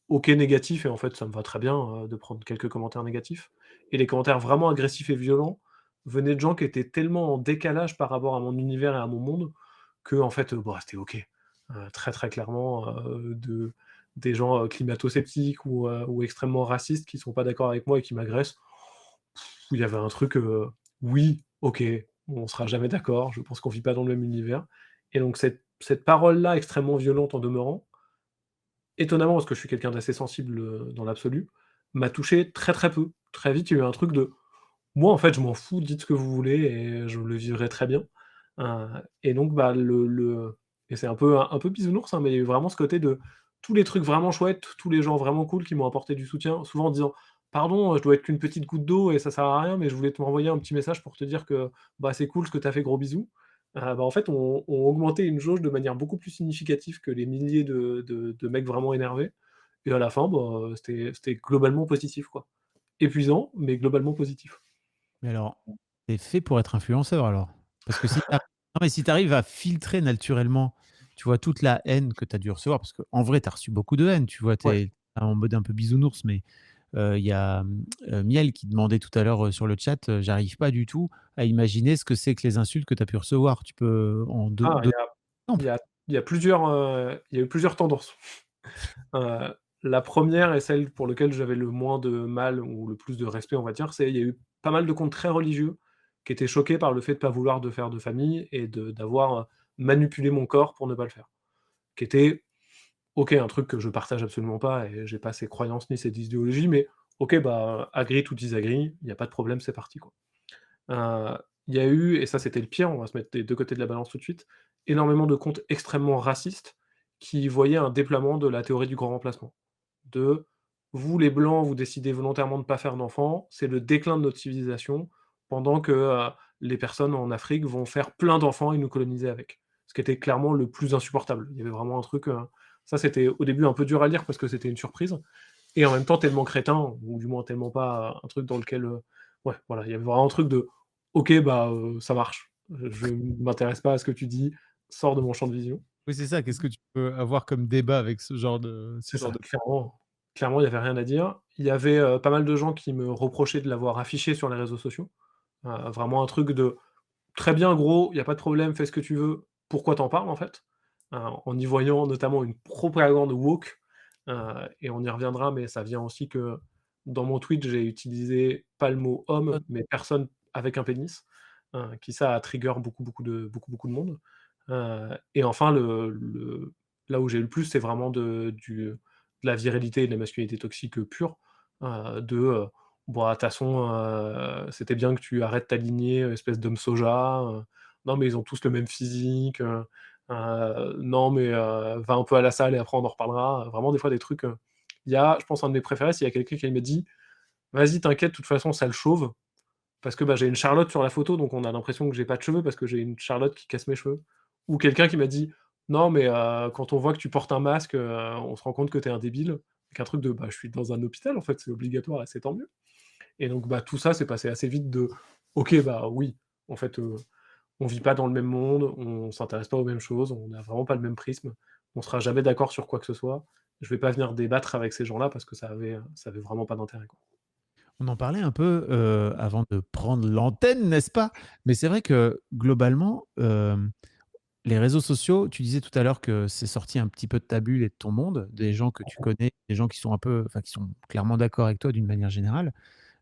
OK négatifs, et en fait, ça me va très bien, de prendre quelques commentaires négatifs, et les commentaires vraiment agressifs et violents venaient de gens qui étaient tellement en décalage par rapport à mon univers et à mon monde que en fait, bah, c'était OK. Très, très clairement, des gens, climato-sceptiques ou extrêmement racistes qui sont pas d'accord avec moi et qui m'agressent. Où il y avait un truc, oui, OK, on sera jamais d'accord, je pense qu'on vit pas dans le même univers, et donc cette parole-là extrêmement violente en demeurant, étonnamment, parce que je suis quelqu'un d'assez sensible, dans l'absolu, m'a touché très, très peu. Très vite, il y a eu un truc de: «Moi, en fait, je m'en fous, dites ce que vous voulez et je le vivrai très bien». Et donc bah, et c'est un peu bisounours, hein, mais il y a eu vraiment ce côté de tous les trucs vraiment chouettes, tous les gens vraiment cool qui m'ont apporté du soutien, souvent en disant: «Pardon, je dois être qu'une petite goutte d'eau et ça sert à rien, mais je voulais te m'envoyer un petit message pour te dire que, bah, c'est cool ce que tu as fait, gros bisous». Bah, en fait, ont augmenté une jauge de manière beaucoup plus significative que les milliers de mecs vraiment énervés, et à la fin, bah, c'était globalement positif, quoi. Épuisant, mais globalement positif. Mais alors, tu es fait pour être influenceur alors? Parce que si tu non, mais si tu arrives à filtrer naturellement, tu vois, toute la haine que tu as dû recevoir, parce qu'en vrai, tu as reçu beaucoup de haine, tu vois? Tu Ouais. es en mode un peu bisounours, mais il y a, Miel qui demandait tout à l'heure, sur le chat, j'arrive pas du tout à imaginer ce que c'est que les insultes que tu as pu recevoir. Tu peux en Ah, donner il y exemple? a il y a plusieurs, il y a eu plusieurs tendances. Heu, la première et celle pour lequel j'avais le moins de mal ou le plus de respect, on va dire, il y a eu pas mal de comptes très religieux qui étaient choqués par le fait de pas vouloir de faire de famille et d'avoir, manipulé mon corps pour ne pas le faire. Qui était, OK, un truc que je partage absolument pas et j'ai pas ces croyances ni cette idéologie, mais OK, bah, agree to disagree, il y a pas de problème, c'est parti, quoi. Heu, il y a eu, et ça c'était le pire, on va se mettre des 2 côtés de la balance tout de suite, énormément de comptes extrêmement racistes qui voyaient un déploiement de la théorie du grand remplacement. De: «Vous les blancs, vous décidez volontairement de ne pas faire d'enfants, c'est le déclin de notre civilisation, pendant que, les personnes en Afrique vont faire plein d'enfants et nous coloniser avec». Ce qui était clairement le plus insupportable. Il y avait vraiment un truc, Ça, c'était au début un peu dur à lire parce que c'était une surprise et en même temps tellement crétin, ou du moins tellement pas un truc dans lequel, ouais, voilà, il y avait vraiment un truc de: «OK, bah, ça marche. Je m'intéresse pas à ce que tu dis, sors de mon champ de vision». Oui, c'est ça. Qu'est-ce que tu peux avoir comme débat avec ce C'est genre ça, de clairement, il y avait rien à dire. Il y avait, pas mal de gens qui me reprochaient de l'avoir affiché sur les réseaux sociaux. Vraiment un truc de: «Très bien gros, il y a pas de problème, fais ce que tu veux, pourquoi t'en parles en fait?» En y voyant notamment une propagande woke, et on y reviendra, mais ça vient aussi que dans mon tweet, j'ai utilisé pas le mot homme, mais personne avec un pénis, qui ça a trigger beaucoup de monde. Et enfin le là où j'ai eu le plus, c'est vraiment de la virilité et de la masculinité toxique, pure, «Bah, de toute façon, c'était bien que tu arrêtes ta lignée, espèce d'homme soja, non mais ils ont tous le même physique, non mais va un peu à la salle et après on en reparlera». Vraiment des fois des trucs, il y a je pense un de mes préférés, c'est il y a quelqu'un qui m'a dit: «Vas-y t'inquiète, de toute façon ça le chauve», parce que, bah, j'ai une Charlotte sur la photo, donc on a l'impression que j'ai pas de cheveux parce que j'ai une Charlotte qui casse mes cheveux. Ou quelqu'un qui m'a dit: «Non mais quand on voit que tu portes un masque, on se rend compte que tu es un débile». Avec un truc de: «Bah, je suis dans un hôpital en fait, c'est obligatoire et c'est tant mieux». Et donc, bah, tout ça, c'est passé assez vite de: «OK, bah, oui, en fait, on vit pas dans le même monde, on s'intéresse pas aux mêmes choses, on a vraiment pas le même prisme, on sera jamais d'accord sur quoi que ce soit. Je vais pas venir débattre avec ces gens-là parce que ça avait vraiment pas d'intérêt, quoi». On en parlait un peu, avant de prendre l'antenne, n'est-ce pas? Mais c'est vrai que globalement, les réseaux sociaux, tu disais tout à l'heure que c'est sorti un petit peu de ta bulle et de ton monde, des gens que tu connais, des gens qui sont un peu enfin qui sont clairement d'accord avec toi d'une manière générale.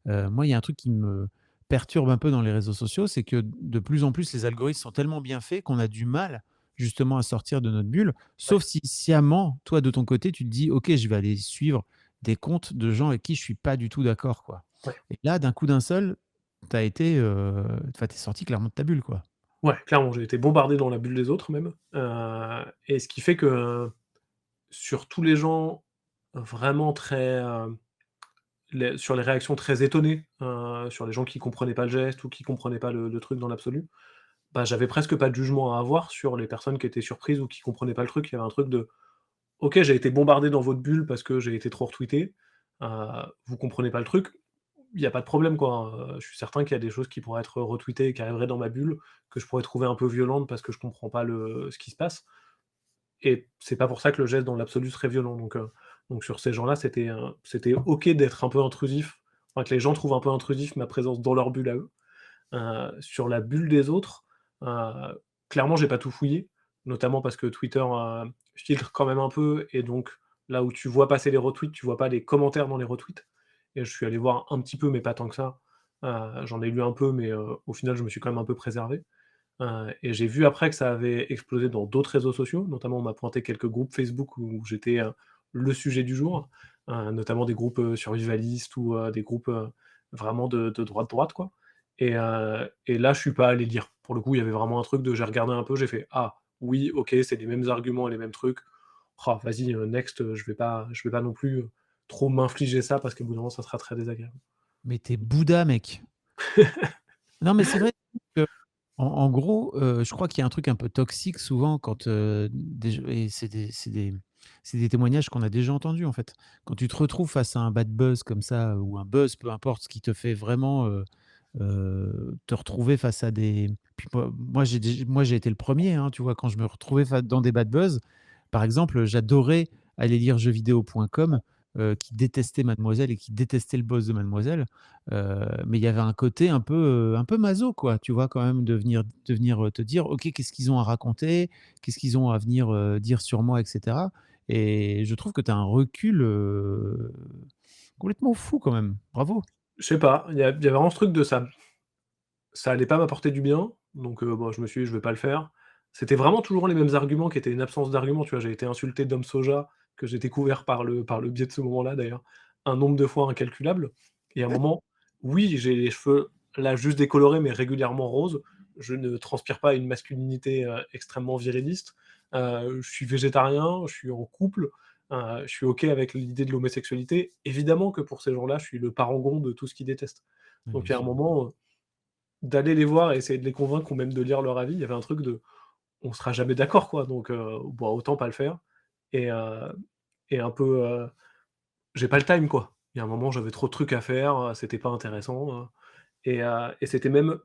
Moi, il y a un truc qui me perturbe un peu dans les réseaux sociaux, c'est que de plus en plus, les algorithmes sont tellement bien faits qu'on a du mal justement à sortir de notre bulle, Ouais, sauf si sciemment, toi, de ton côté, tu te dis: «OK, je vais aller suivre des comptes de gens avec qui je suis pas du tout d'accord, quoi». ouais. Et là, d'un coup d'un seul, tu as été, enfin, tu es sorti clairement de ta bulle, quoi. Ouais, clairement, j'ai été bombardé dans la bulle des autres même, et ce qui fait que sur tous les gens vraiment très, sur les réactions très étonnées, sur les gens qui comprenaient pas le geste ou qui comprenaient pas le truc dans l'absolu, bah, j'avais presque pas de jugement à avoir sur les personnes qui étaient surprises ou qui comprenaient pas le truc. Il y avait un truc de: «OK, j'ai été bombardé dans votre bulle parce que j'ai été trop retweeté, vous comprenez pas le truc, il y a pas de problème quoi, je suis certain qu'il y a des choses qui pourraient être retweetées et qui arriveraient dans ma bulle, que je pourrais trouver un peu violentes parce que je comprends pas ce qui se passe. Et c'est pas pour ça que le geste dans l'absolu serait violent, donc sur ces gens-là, c'était OK d'être un peu intrusif, enfin que les gens trouvent un peu intrusif ma présence dans leur bulle à eux. Sur la bulle des autres, clairement j'ai pas tout fouillé, notamment parce que Twitter, filtre quand même un peu et donc là où tu vois passer les retweets, tu vois pas les commentaires dans les retweets et je suis allé voir un petit peu, mais pas tant que ça. J'en ai lu un peu, mais au final, je me suis quand même un peu préservé. Et j'ai vu après que ça avait explosé dans d'autres réseaux sociaux, notamment on m'a pointé quelques groupes Facebook où j'étais, le sujet du jour, notamment des groupes, survivalistes ou, des groupes, vraiment de droite quoi. Et là je suis pas allé lire. Pour le coup, il y avait vraiment un truc de j'ai regardé un peu, j'ai fait: «Ah oui, OK, c'est les mêmes arguments et les mêmes trucs. Ah vas-y, next, je vais pas non plus, trop m'infliger ça parce qu'au bout d'un moment ça sera très désagréable». Mais tu es Bouddha, mec. Non, mais c'est vrai que en gros, je crois qu'il y a un truc un peu toxique souvent quand, des et c'est des témoignages qu'on a déjà entendus, en fait. Quand tu te retrouves face à un bad buzz comme ça, ou un buzz, peu importe, ce qui te fait vraiment, te retrouver face à des puis moi j'ai été le premier, hein, tu vois? Quand je me retrouvais dans des bad buzz, par exemple, j'adorais aller lire jeuxvideo.com, qui détestait Mademoiselle et qui détestait le boss de Mademoiselle. Mais il y avait un côté un peu maso, quoi, tu vois? Quand même de venir, te dire: «OK, qu'est-ce qu'ils ont à raconter? Qu'est-ce qu'ils ont à venir, dire sur moi?» et cetera. Et je trouve que tu as un recul, complètement fou quand même. Bravo! Je sais pas, il y a vraiment ce truc de ça allait pas m'apporter du bien, donc bon, je me suis dit: «Je vais pas le faire». C'était vraiment toujours les mêmes arguments qui étaient une absence d'arguments, tu vois? J'ai été insulté d'homme soja, que j'ai découvert par le biais de ce moment-là d'ailleurs, un nombre de fois incalculable et à un moment, oui, j'ai les cheveux là juste décolorés, mais régulièrement roses. Je ne transpire pas une masculinité, extrêmement viriliste. Je suis végétarien, je suis en couple, je suis OK avec l'idée de l'homosexualité. Évidemment que pour ces gens-là, je suis le parangon de tout ce qu'ils détestent. Ouais, Donc bien il y a un sûr. moment, d'aller les voir et essayer de les convaincre ou même de lire leur avis, il y avait un truc de: «On sera jamais d'accord quoi, donc bon autant pas le faire» et et un peu, j'ai pas le time, quoi. Il y a un moment, j'avais trop de trucs à faire, c'était pas intéressant, et c'était même,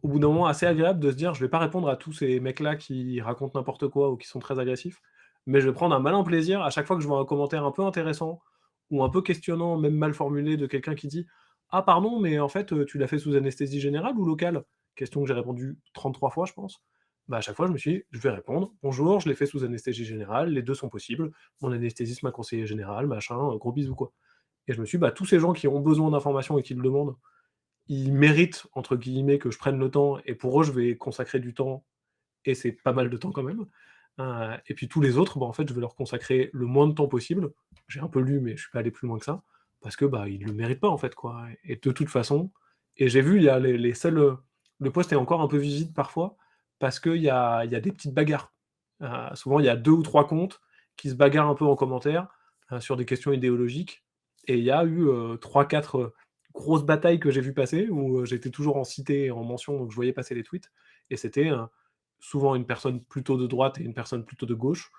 au bout d'un moment, assez agréable de se dire: «Je vais pas répondre à tous ces mecs-là qui racontent n'importe quoi ou qui sont très agressifs, mais je vais prendre un malin plaisir à chaque fois que je vois un commentaire un peu intéressant ou un peu questionnant, même mal formulé, de quelqu'un qui dit: "Ah pardon, mais en fait, tu l'as fait sous anesthésie générale ou locale?"» Question que j'ai répondu 33 fois, je pense. Bah, à chaque fois, je me suis dit: «Je vais répondre: "Bonjour, je l'ai fait sous anesthésie générale, les 2 sont possibles. Mon anesthésiste m'a conseillé général, machin, gros bisous, quoi"» et je me suis dit: «Bah, tous ces gens qui ont besoin d'informations et qui le demandent, ils méritent, entre guillemets, que je prenne le temps et pour eux, je vais consacrer du temps et c'est pas mal de temps quand même. Et puis tous les autres, bah, en fait, je vais leur consacrer le moins de temps possible. J'ai un peu lu, mais je suis pas allé plus loin que ça, parce que, bah, ils le méritent pas, en fait, quoi et de toute façon et j'ai vu, il y a les seuls, le post est encore un peu visible parfois parce qu'il y a des petites bagarres. Souvent, il y a 2 ou 3 comptes qui se bagarrent un peu en commentaire, sur des questions idéologiques et il y a eu, 3-4, grosses batailles que j'ai vu passer où, j'étais toujours en cité et en mention, donc je voyais passer les tweets et c'était, souvent une personne plutôt de droite et une personne plutôt de gauche,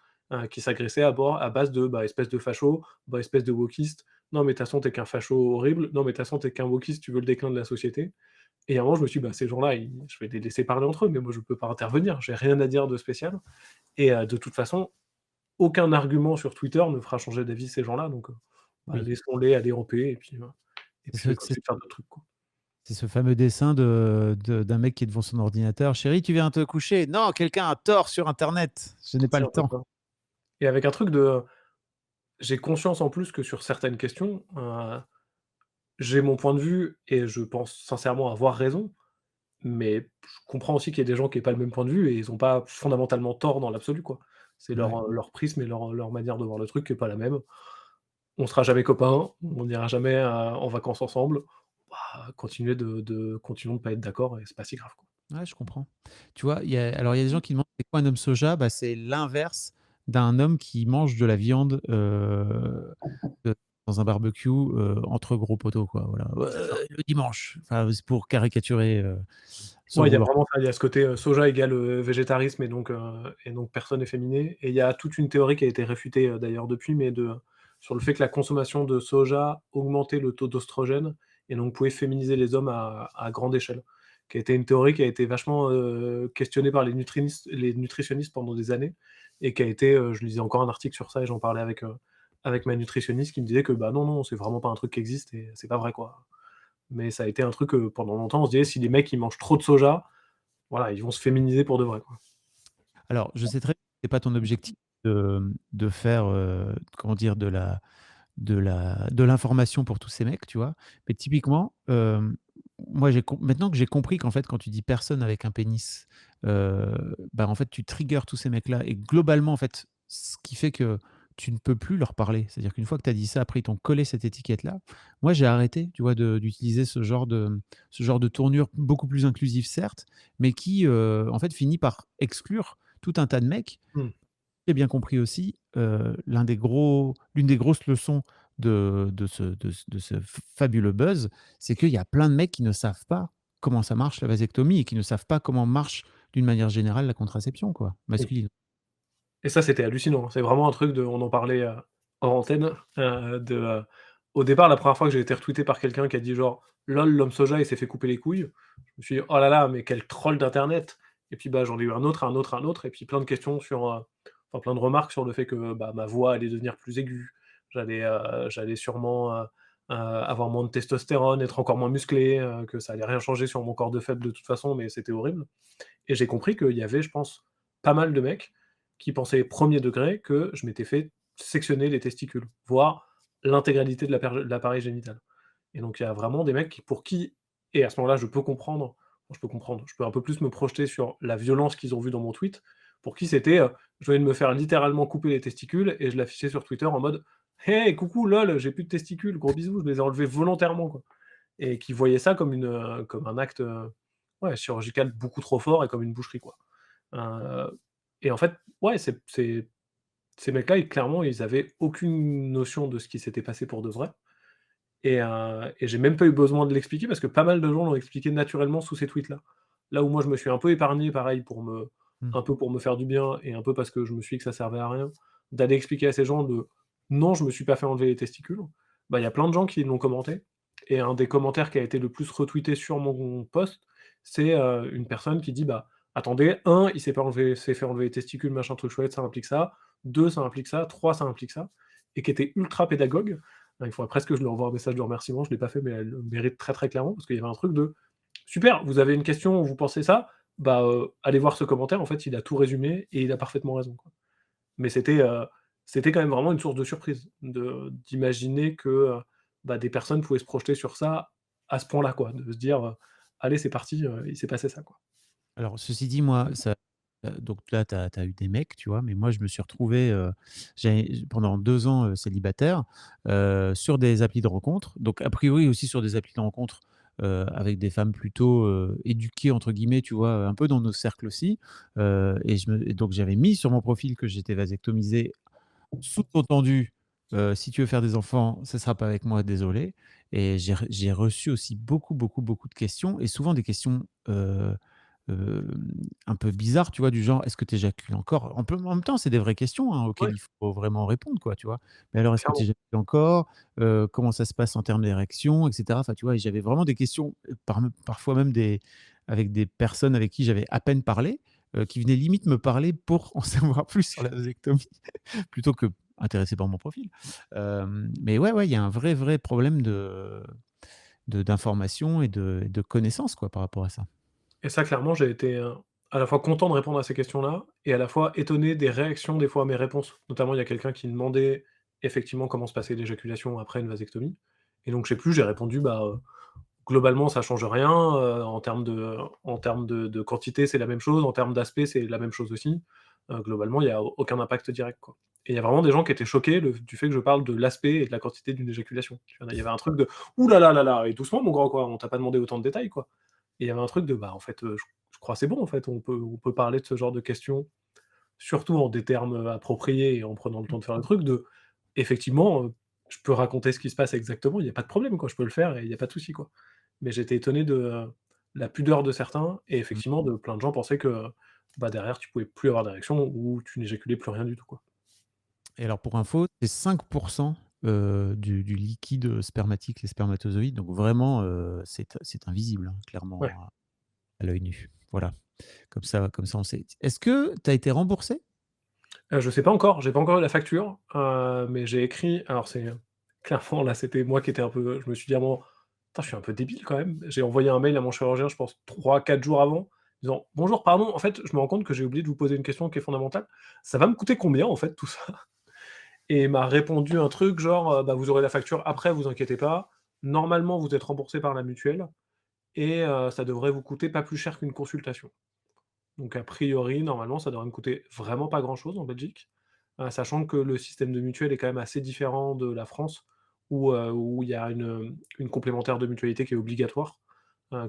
qui s'agressaient à base de, bah, espèce de facho, bah, espèce de wokiste. Non mais de toute façon tu qu'un facho horrible, non mais de toute façon tu qu'un wokiste, tu veux le déclin de la société et à un moment je me suis dit: «Bah, ces gens-là, je vais les laisser parler entre eux, mais moi je peux pas intervenir, j'ai rien à dire de spécial» et de toute façon, aucun argument sur Twitter ne fera changer d'avis ces gens-là donc bah, Oui. laissons-les aller en paix et C'est puis je ce vais c'est continuer de faire d'autres trucs, quoi. c'est ce fameux dessin d'un mec qui est devant son ordinateur: «Chérie, tu viens te coucher?» «Non, quelqu'un a tort sur internet, je n'ai pas C'est le un peu temps». ça et avec un truc de j'ai conscience en plus que sur certaines questions, j'ai mon point de vue et je pense sincèrement avoir raison, mais je comprends aussi qu'il y ait des gens qui aient pas le même point de vue et ils ont pas fondamentalement tort dans l'absolu, quoi. C'est Ouais. leur prisme et leur manière de voir le truc qui est pas la même. On sera jamais copains, on n'ira jamais, en vacances ensemble. Bah, continuons de pas être d'accord et c'est pas si grave, quoi. Ouais, je comprends. Tu vois, il y a des gens qui demandent: «C'est quoi un homme soja?» Bah, c'est l'inverse d'un homme qui mange de la viande, dans un barbecue, entre gros poteaux, quoi, voilà. C'est ça. Le dimanche, enfin, c'est pour caricaturer, sans Ouais, il y a vouloir. vraiment ça, il y a ce côté, soja égale, végétarisme et donc personne efféminé et il y a toute une théorie qui a été réfutée, d'ailleurs depuis, mais sur le fait que la consommation de soja augmentait le taux d'oestrogène et donc pouvait féminiser les hommes à grande échelle. Qui a été une théorie qui a été vachement, questionnée par les nutritionnistes pendant des années et qui a été, je lisais encore un article sur ça et j'en parlais avec ma nutritionniste qui me disait que, bah, non, non, c'est vraiment pas un truc qui existe et c'est pas vrai, quoi. Mais ça a été un truc, pendant longtemps, on se disait: «Si les mecs, ils mangent trop de soja, voilà, ils vont se féminiser pour de vrai, quoi». Alors, je sais très bien que c'est pas ton objectif de faire, comment dire? De l'information pour tous ces mecs, tu vois? Mais typiquement, moi maintenant que j'ai compris qu'en fait, quand tu dis «personne avec un pénis», bah, en fait, tu triggers tous ces mecs-là et globalement, en fait, ce qui fait que tu ne peux plus leur parler. C'est-à-dire qu'une fois que tu as dit ça, après ils t'ont collé cette étiquette-là. Moi, j'ai arrêté, tu vois, d'utiliser ce genre de tournure beaucoup plus inclusive certes, mais qui, en fait, finit par exclure tout un tas de mecs. Mmh. J'ai bien compris aussi, l'une des grosses leçons de ce fabuleux buzz, c'est qu'il y a plein de mecs qui ne savent pas comment ça marche la vasectomie et qui ne savent pas comment marche, d'une manière générale, la contraception, quoi, Oui masculine. et ça, c'était hallucinant, hein. C'est vraiment un truc on en parlait, hors antenne, au départ, la première fois que j'ai été retweeté par quelqu'un qui a dit genre: «Lol, l'homme soja, il s'est fait couper les couilles». Je me suis dit: «Oh là là, mais quel troll d'internet» et puis, bah, j'en ai eu un autre, un autre, un autre et puis plein de questions enfin plein de remarques sur le fait que, bah, ma voix allait devenir plus aiguë. J'allais sûrement, avoir moins de testostérone, être encore moins musclé, que ça allait rien changer sur mon corps de faible de toute façon, mais c'était horrible. Et j'ai compris qu'il y avait, je pense, pas mal de mecs qui pensaient premier degré que je m'étais fait sectionner les testicules, voire l'intégralité de l'appareil génital. Et donc il y a vraiment des mecs pour qui et à ce moment-là, je peux un peu plus me projeter sur la violence qu'ils ont vue dans mon tweet, pour qui c'était, je venais de me faire littéralement couper les testicules et je l'affichais sur Twitter en mode: «Hey, coucou, lol, j'ai plus de testicules, gros bisous, je les ai enlevés volontairement, quoi». Et qui voyaient ça comme un acte, ouais, chirurgical beaucoup trop fort et comme une boucherie, quoi. Heu et en fait, ouais, ces mecs-là, clairement, ils avaient aucune notion de ce qui s'était passé pour de vrai et j'ai même pas eu besoin de l'expliquer parce que pas mal de gens l'ont expliqué naturellement sous ces tweets-là. Là où moi, je me suis un peu épargné, pareil, Mmh. un peu pour me faire du bien et un peu parce que je me suis dit que ça servait à rien, d'aller expliquer à ces gens de: «Non, je me suis pas fait enlever les testicules», bah, il y a plein de gens qui l'ont commenté et un des commentaires qui a été le plus retweeté sur mon post, c'est, une personne qui dit: «Bah, attendez, un, il s'est fait enlever les testicules, machin truc chouette, ça implique ça. 2, ça implique ça. 3, ça implique ça», et qui était ultra pédagogue. Il faudrait presque que je lui envoie un message de remerciement, je l'ai pas fait, mais elle le mérite très, très clairement parce qu'il y avait un truc de: «Super, vous avez une question, vous pensez ça? Bah, allez voir ce commentaire, en fait, il a tout résumé et il a parfaitement raison, quoi». Mais c'était quand même vraiment une source de surprise, d'imaginer que, bah, des personnes pouvaient se projeter sur ça à ce point-là, quoi. De se dire, «Allez, c'est parti, il s'est passé ça», quoi. Alors ceci dit, moi, ça donc là, tu as eu des mecs, tu vois? Mais moi, je me suis retrouvé, j'ai pendant 2 ans, célibataire, sur des applis de rencontres. Donc a priori aussi sur des applis de rencontres, avec des femmes plutôt, «éduquées» entre guillemets, tu vois? Un peu dans nos cercles aussi, et donc j'avais mis sur mon profil que j'étais vasectomisé. Sous-entendu, si tu veux faire des enfants, ce sera pas avec moi, désolé. Et j'ai reçu aussi beaucoup, beaucoup, beaucoup de questions, et souvent des questions, un peu bizarres, tu vois? Du genre: «Est-ce que tu éjacules encore?» En même temps, c'est des vraies questions, hein, auxquelles Ouais, il faut vraiment répondre, quoi, tu vois? «Mais alors, est-ce que tu clairement. éjacules encore? Comment ça se passe en termes d'érection?» et cetera. Enfin, tu vois? Et j'avais vraiment des questions, parfois même avec des personnes avec qui j'avais à peine parlé, qui venaient limite me parler pour en savoir plus sur la vasectomie. Plutôt que intéressé par mon profil. Mais ouais, ouais, il y a un vrai, vrai problème d'information et de connaissances, quoi, par rapport à ça. Et ça, clairement, j'ai été, à la fois content de répondre à ces questions-là et à la fois étonné des réactions, des fois, à mes réponses. Notamment, il y a quelqu'un qui demandait effectivement comment se passait l'éjaculation après une vasectomie et donc je sais plus, j'ai répondu: «Bah, globalement, ça change rien, en termes de quantité, c'est la même chose, en termes d'aspect, c'est la même chose aussi. Globalement, il y a aucun impact direct, quoi». Et il y a vraiment des gens qui étaient choqués du fait que je parle de l'aspect et de la quantité d'une éjaculation. Tu vois? Il y avait un truc de: «Ouh là là là là et doucement mon grand, quoi, on t'a pas demandé autant de détails, quoi». Et il y avait un truc de: «Bah, en fait, je crois c'est bon, en fait, on peut parler de ce genre de questions, surtout en des termes, appropriés et en prenant le temps de faire le truc, effectivement, je peux raconter ce qui se passe exactement, il y a pas de problème, quoi, je peux le faire et il y a pas de souci, quoi». Mais j'étais étonné de, la pudeur de certains et Mmh. effectivement de plein de gens pensaient que, bah, derrière tu pouvais plus avoir d'érection ou tu n'éjaculais plus rien du tout, quoi. Et alors pour info, c'est 5 du liquide spermatique, les spermatozoïdes, donc vraiment, c'est invisible, hein, Ouais. clairement à l'œil nu. Voilà, comme ça on sait. Est-ce que tu as été remboursé? Je sais pas encore, j'ai pas encore eu la facture, mais j'ai écrit alors c'est, clairement là, c'était moi qui étais un peu je me suis dit à un moment: «Putain, je suis un peu débile quand même». J'ai envoyé un mail à mon chirurgien, je pense 3, 4 jours avant, disant: «Bonjour, pardon, en fait, je me rends compte que j'ai oublié de vous poser une question qui est fondamentale. Ça va me coûter combien en fait tout ça?» Et il m'a répondu un truc genre, «Bah, vous aurez la facture après, vous inquiétez pas. Normalement, vous êtes remboursé par la mutuelle et ça devrait vous coûter pas plus cher qu'une consultation». Donc a priori, normalement, ça devrait me coûter vraiment pas grand-chose en Belgique, sachant que le système de mutuelle est quand même assez différent de la France où il y a une complémentaire de mutualité qui est obligatoire,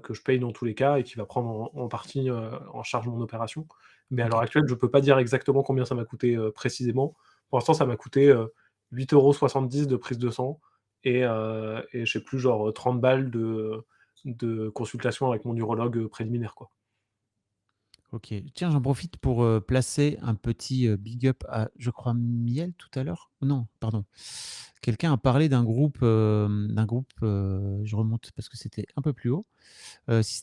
que je paye dans tous les cas et qui va prendre en partie, en charge mon opération. Mais à l'heure OK. actuelle, je peux pas dire exactement combien ça m'a coûté, précisément. Pour l'instant, ça m'a coûté, 8,70 € de prise de sang et je sais plus, genre, 30 balles de consultation avec mon urologue, préliminaire, quoi. OK. Tiens, j'en profite pour, placer un petit, big up à, je crois, Miel tout à l'heure? Non, pardon. Quelqu'un a parlé d'un groupe, je remonte parce que c'était un peu plus haut. Si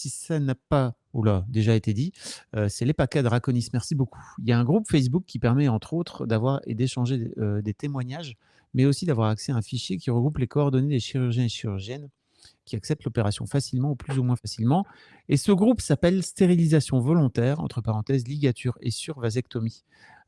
ça n'a pas, ouh déjà été dit, c'est l'EPACA Draconis. Merci beaucoup. Il y a un groupe Facebook qui permet entre autres d'avoir et d'échanger, des témoignages, mais aussi d'avoir accès à un fichier qui regroupe les coordonnées des chirurgiens et chirurgiennes qui acceptent l'opération facilement ou plus ou moins facilement. Et ce groupe s'appelle Stérilisation volontaire, entre parenthèses, ligature et survasectomie.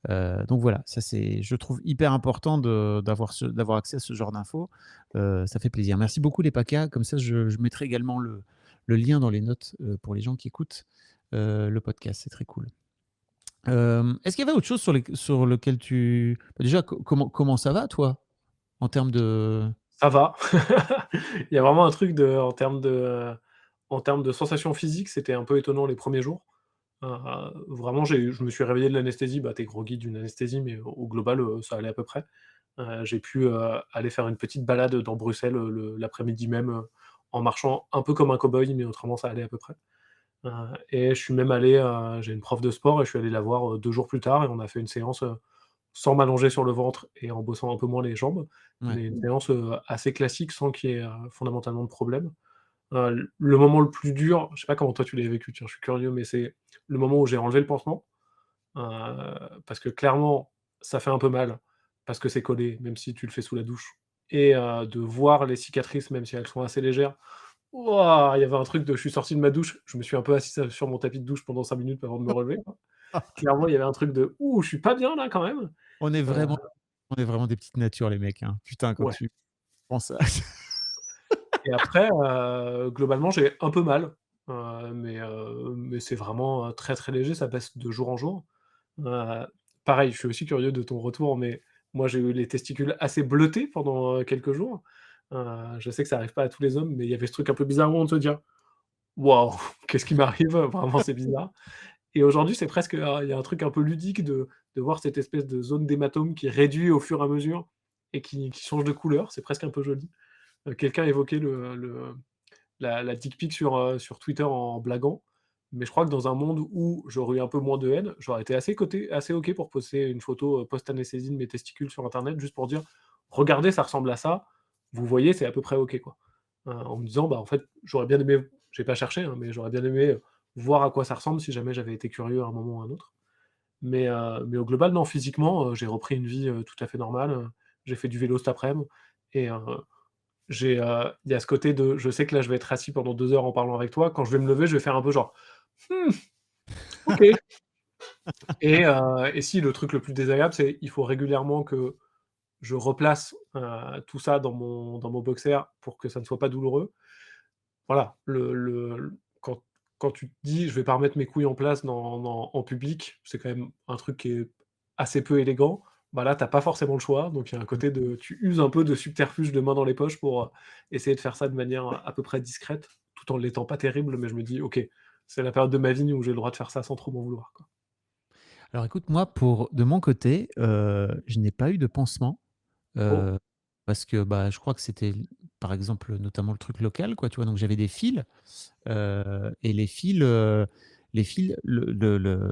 Donc voilà, ça c'est, je trouve hyper important d'avoir accès à ce genre d'infos. Ça fait plaisir. Merci beaucoup les PACA. Comme ça, je mettrai également le lien dans les notes pour les gens qui écoutent le podcast. C'est très cool. Est-ce qu'il y avait autre chose sur lequel déjà, comment ça va toi en termes de... Ça va. Il y a vraiment un truc en termes de sensations physiques, c'était un peu étonnant les premiers jours. Vraiment, je me suis réveillé de l'anesthésie, bah, tu es groggy d'une anesthésie, mais au global, ça allait à peu près. J'ai pu, aller faire une petite balade dans Bruxelles, l'après-midi même, en marchant un peu comme un cow-boy, mais autrement ça allait à peu près. Et je suis même allé, j'ai une prof de sport et je suis allé la voir, 2 jours plus tard et on a fait une séance, sans m'allonger sur le ventre et en bossant un peu moins les jambes, Ouais. mais une séance, assez classique sans qu'il y ait, fondamentalement de problème. Le moment le plus dur, je sais pas comment toi tu l'as vécu, tiens, je suis curieux, mais c'est le moment où j'ai enlevé le pansement, parce que clairement, ça fait un peu mal, parce que c'est collé, même si tu le fais sous la douche et de voir les cicatrices, même si elles sont assez légères, wouah! Il y avait un truc de je suis sorti de ma douche, je me suis un peu assis sur mon tapis de douche pendant 5 minutes avant de me relever, quoi. Clairement, il y avait un truc de: «Ouh, je suis pas bien là quand même». On est Heu, vraiment on est vraiment des petites natures les mecs, hein. Putain, quand ouais tu penses à et après, globalement, j'ai un peu mal, mais c'est vraiment, très, très léger, ça baisse de jour en jour. Heu, Pareil, je suis aussi curieux de ton retour, mais moi, j'ai eu les testicules assez bleutés pendant, quelques jours. Je sais que ça arrive pas à tous les hommes, mais il y avait ce truc un peu bizarre où on se dit: «Waouh, qu'est-ce qui m'arrive?» Vraiment, c'est bizarre et aujourd'hui, c'est presque, il y a un truc un peu ludique de voir cette espèce de zone d'hématome qui réduit au fur et à mesure et qui change de couleur, c'est presque un peu joli. Quelqu'un évoquait la dick pic sur Twitter en blaguant, mais je crois que dans un monde où j'aurais eu un peu moins de haine, j'aurais été assez OK pour poster une photo, post-anesthésie de mes testicules sur internet juste pour dire: «Regardez, ça ressemble à ça, vous voyez, c'est à peu près OK, quoi». En me disant: «Bah, en fait, j'aurais bien aimé» j'ai pas cherché, hein, mais j'aurais bien aimé, voir à quoi ça ressemble si jamais j'avais été curieux à un moment ou à un autre. Mais au global, non, physiquement, j'ai repris une vie, tout à fait normale, j'ai fait du vélo cet après-midi et il y a ce côté de je sais que là, je vais être assis pendant 2 heures en parlant avec toi. Quand je vais me lever, je vais faire un peu genre: «Mmh, OK» et si le truc le plus désagréable, c'est il faut régulièrement que je replace, tout ça dans mon boxer pour que ça ne soit pas douloureux. Voilà, quand tu te dis: «Je vais pas remettre mes couilles en place en public», c'est quand même un truc qui est assez peu élégant. Bah, là, tu as pas forcément le choix, donc il y a un Mmh. côté de tu uses un peu de subterfuge de main dans les poches pour, essayer de faire ça de manière, à peu près discrète, tout en l'étant pas terrible, mais je me dis: «OK, c'est la période de ma vie où j'ai le droit de faire ça sans trop m'en vouloir, quoi». Alors écoute, moi, de mon côté, je n'ai pas eu de pansement, Oh, heu, parce que, bah, je crois que c'était par exemple, notamment le truc local, quoi, tu vois? Donc j'avais des fils, et les fils,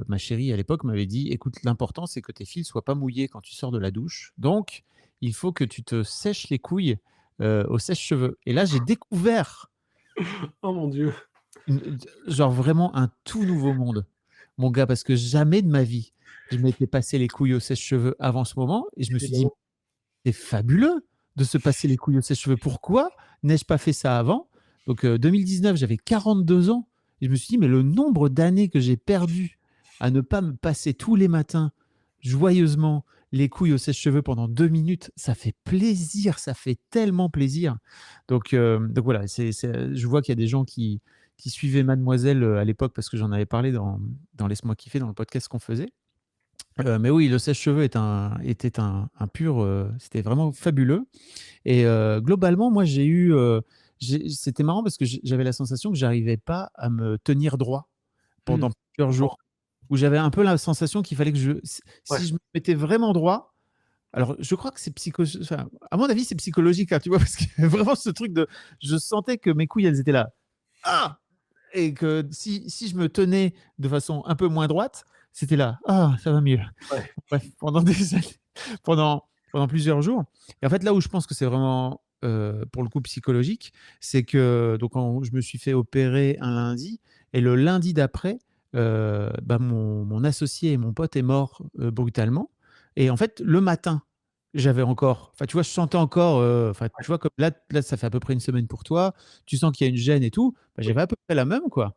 ma chérie à l'époque m'avait dit: «Écoute, l'important c'est que tes fils soient pas mouillés quand tu sors de la douche, donc il faut que tu te sèches les couilles, au sèche-cheveux» et là, j'ai découvert oh mon Dieu! genre vraiment un tout nouveau monde, mon gars, parce que jamais de ma vie, je m'étais passé les couilles au sèche-cheveux avant ce moment et je me suis dit: Évidemment. «C'est fabuleux de se passer les couilles au sèche-cheveux. Pourquoi n'ai-je pas fait ça avant?» Donc 2019, j'avais 42 ans et je me suis dit: «Mais le nombre d'années que j'ai perdu à ne pas me passer tous les matins, joyeusement, les couilles au sèche-cheveux pendant 2 minutes, ça fait plaisir, ça fait tellement plaisir». Donc voilà, je vois qu'il y a des gens qui suivaient Mademoiselle, à l'époque parce que j'en avais parlé dans Laisse-moi kiffer, dans le podcast qu'on faisait. Mais oui, le sèche-cheveux était un pur, c'était vraiment fabuleux et globalement, moi, c'était marrant parce que j'avais la sensation que j'arrivais pas à me tenir droit Mmh, pendant je plusieurs comprends. jours, où j'avais un peu la sensation qu'il fallait que Ouais, si je me mettais vraiment droit, alors je crois que enfin, à mon avis, c'est psychologique, hein, tu vois? Parce que vraiment ce truc de je sentais que mes couilles, elles étaient là. Ah! Et que si je me tenais de façon un peu moins droite, c'était là: «Ah, ça va mieux». ouais. Bref, pendant des années, pendant plusieurs jours et en fait, là où je pense que c'est vraiment, pour le coup psychologique, c'est que donc je me suis fait opérer un lundi et le lundi d'après, bah, mon associé et mon pote est mort, brutalement et en fait, le matin, j'avais encore enfin, tu vois, je sentais encore, enfin, tu vois, comme là, ça fait à peu près une semaine pour toi, tu sens qu'il y a une gêne et tout, bah, j'avais à peu près la même, quoi.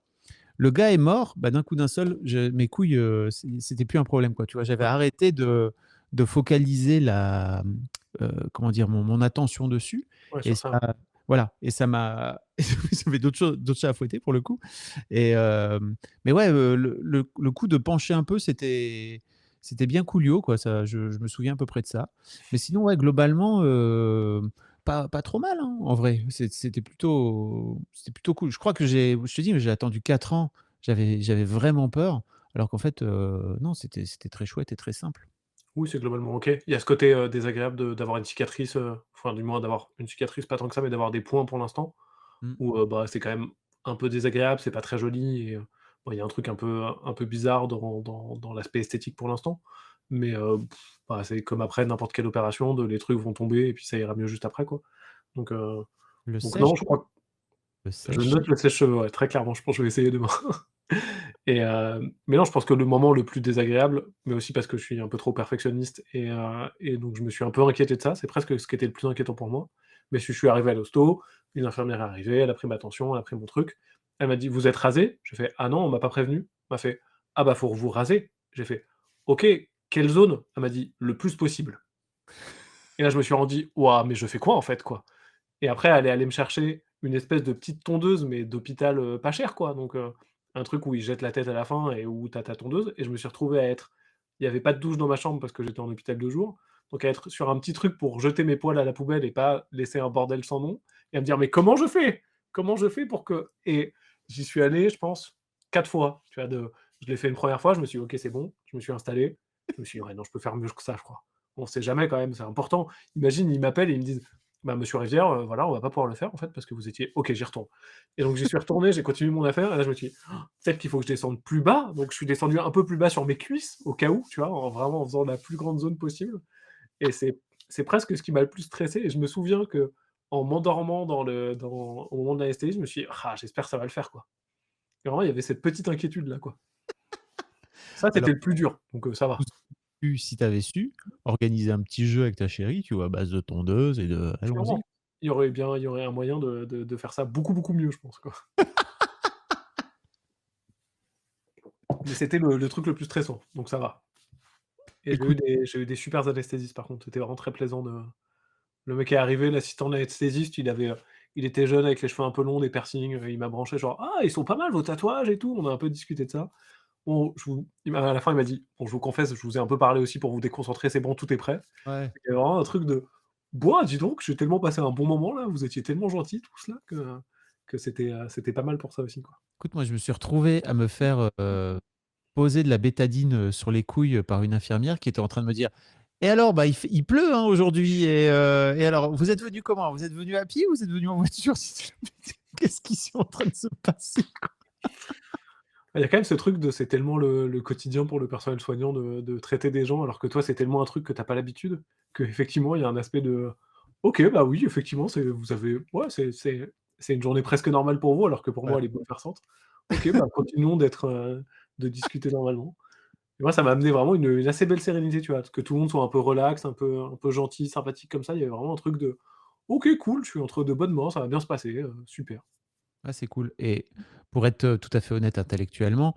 Le gars est mort, bah, d'un coup d'un seul, mes couilles, c'était plus un problème, quoi, tu vois? J'avais Ouais, arrêté de focaliser comment dire? Mon attention dessus ouais, et sur ça. ça voilà et ça m'a j'avais d'autres chats à fouetter pour le coup et mais ouais, le coup de pencher un peu, c'était bien coolio, quoi, ça je me souviens à peu près de ça. Mais sinon, ouais, globalement, pas trop mal, hein, en vrai. C'était plutôt cool. Je crois que je te dis, j'ai attendu 4 ans. J'avais vraiment peur, alors qu'en fait, non, c'était très chouette et très simple. Oui, c'est globalement OK. Il y a ce côté, désagréable d'avoir une cicatrice, enfin, du moins d'avoir une cicatrice, pas tant que ça, mais d'avoir des points pour l'instant, Mmh. où, bah, c'est quand même un peu désagréable, c'est pas très joli et bon, il y a un truc un peu bizarre dans l'aspect esthétique pour l'instant. Mais bah, c'est comme après n'importe quelle opération, les trucs vont tomber et puis ça ira mieux juste après, quoi. Donc heu, Le donc non, sèche? je crois Le je sèche? note le sèche-cheveux, ouais, très clairement, je pense que je vais essayer demain. Mais non, je pense que le moment le plus désagréable, mais aussi parce que je suis un peu trop perfectionniste et donc je me suis un peu inquiété de ça, c'est presque ce qui était le plus inquiétant pour moi. Mais je suis arrivé à l'hosto, une infirmière est arrivée, elle a pris ma tension, elle a pris mon truc. Elle m'a dit: «Vous êtes rasé?» J'ai fait: «Ah non, on m'a pas prévenu». Elle m'a fait: «Ah bah, faut vous raser». J'ai fait: «OK, quelle zone?» Elle m'a dit: «Le plus possible». Et là, je me suis rendu: «Waouh, mais je fais quoi, en fait, quoi?» Et après, elle est allée me chercher une espèce de petite tondeuse, mais d'hôpital, pas cher, quoi, donc un truc où ils jettent la tête à la fin et où tu as ta tondeuse et je me suis retrouvé à être il y avait pas de douche dans ma chambre parce que j'étais en hôpital de jour, donc à être sur un petit truc pour jeter mes poils à la poubelle et pas laisser un bordel sans nom et à me dire: «Mais comment je fais? Comment je fais pour que» et j'y suis allé, je pense, 4 fois, tu vois? Je l'ai fait une première fois, je me suis dit: «OK, c'est bon», je me suis installé, je me suis dit: «Ouais, non, je peux faire mieux que ça, je crois». On sait jamais quand même, c'est important. Imagine, ils m'appellent et ils me disent: «Bah, monsieur Rivière, voilà, on va pas pouvoir le faire en fait parce que vous étiez» «OK, j'y retourne» et donc j'y suis retourné, j'ai continué mon affaire et là je me suis dit: «Peut-être qu'il faut que je descende plus bas», donc je suis descendu un peu plus bas sur mes cuisses au cas où, tu vois? En faisant la plus grande zone possible et c'est presque ce qui m'a le plus stressé et je me souviens qu'en m'endormant au moment de l'anesthésie, je me suis dit: «Ah, j'espère que ça va le faire, quoi». Et vraiment, il y avait cette petite inquiétude là, quoi. Ça, Alors, c'était le plus dur, donc ça va. si tu avais su, organiser un petit jeu avec ta chérie, tu vois, à base de tondeuse et de allons-y. Clairement, il y aurait un moyen de faire ça beaucoup, beaucoup mieux, je pense, quoi. Mais c'était le truc le plus stressant, donc ça va. Et Écoute, j'ai eu des supers anesthésistes par contre, c'était vraiment très plaisant de le mec est arrivé, l'assistant d'anesthésiste, il était jeune avec les cheveux un peu longs, des piercings, il m'a branché genre: «Ah, ils sont pas mal vos tatouages et tout». On a un peu discuté de ça. Bon, à la fin, il m'a dit: «Bon, je vous confesse, je vous ai un peu parlé aussi pour vous déconcentrer, c'est bon, tout est prêt». ouais. Il y avait vraiment un truc de: «Bah, dis donc, j'ai tellement passé un bon moment là, vous étiez tellement gentils tous là que c'était pas mal pour ça aussi, quoi». Écoute, moi, je me suis retrouvé à me faire, poser de la bétadine, sur les couilles, par une infirmière qui était en train de me dire: «Et alors, bah, il pleut, hein, aujourd'hui et alors, vous êtes venus comment? Vous êtes venus à pied ou vous êtes venus en voiture?» Qu'est-ce qui est en train de se passer, quoi? Il y a quand même ce truc de c'est tellement le quotidien pour le personnel soignant de traiter des gens, alors que toi, c'est tellement un truc que tu as pas l'habitude, qu'effectivement, il y a un aspect de: «OK, bah, oui, effectivement, vous avez ouais, c'est une journée presque normale pour vous, alors que pour moi, Voilà. elle est bouleversante. OK, bah, continuons de discuter normalement». Et moi, ça m'a amené vraiment une assez belle sérénité, tu vois? Que tout le monde soit un peu relax, un peu gentil, sympathique comme ça. Il y avait vraiment un truc de: «OK, cool, je suis entre de bonnes mains, ça va bien se passer, super». Ah, c'est cool et pour être, tout à fait honnête intellectuellement,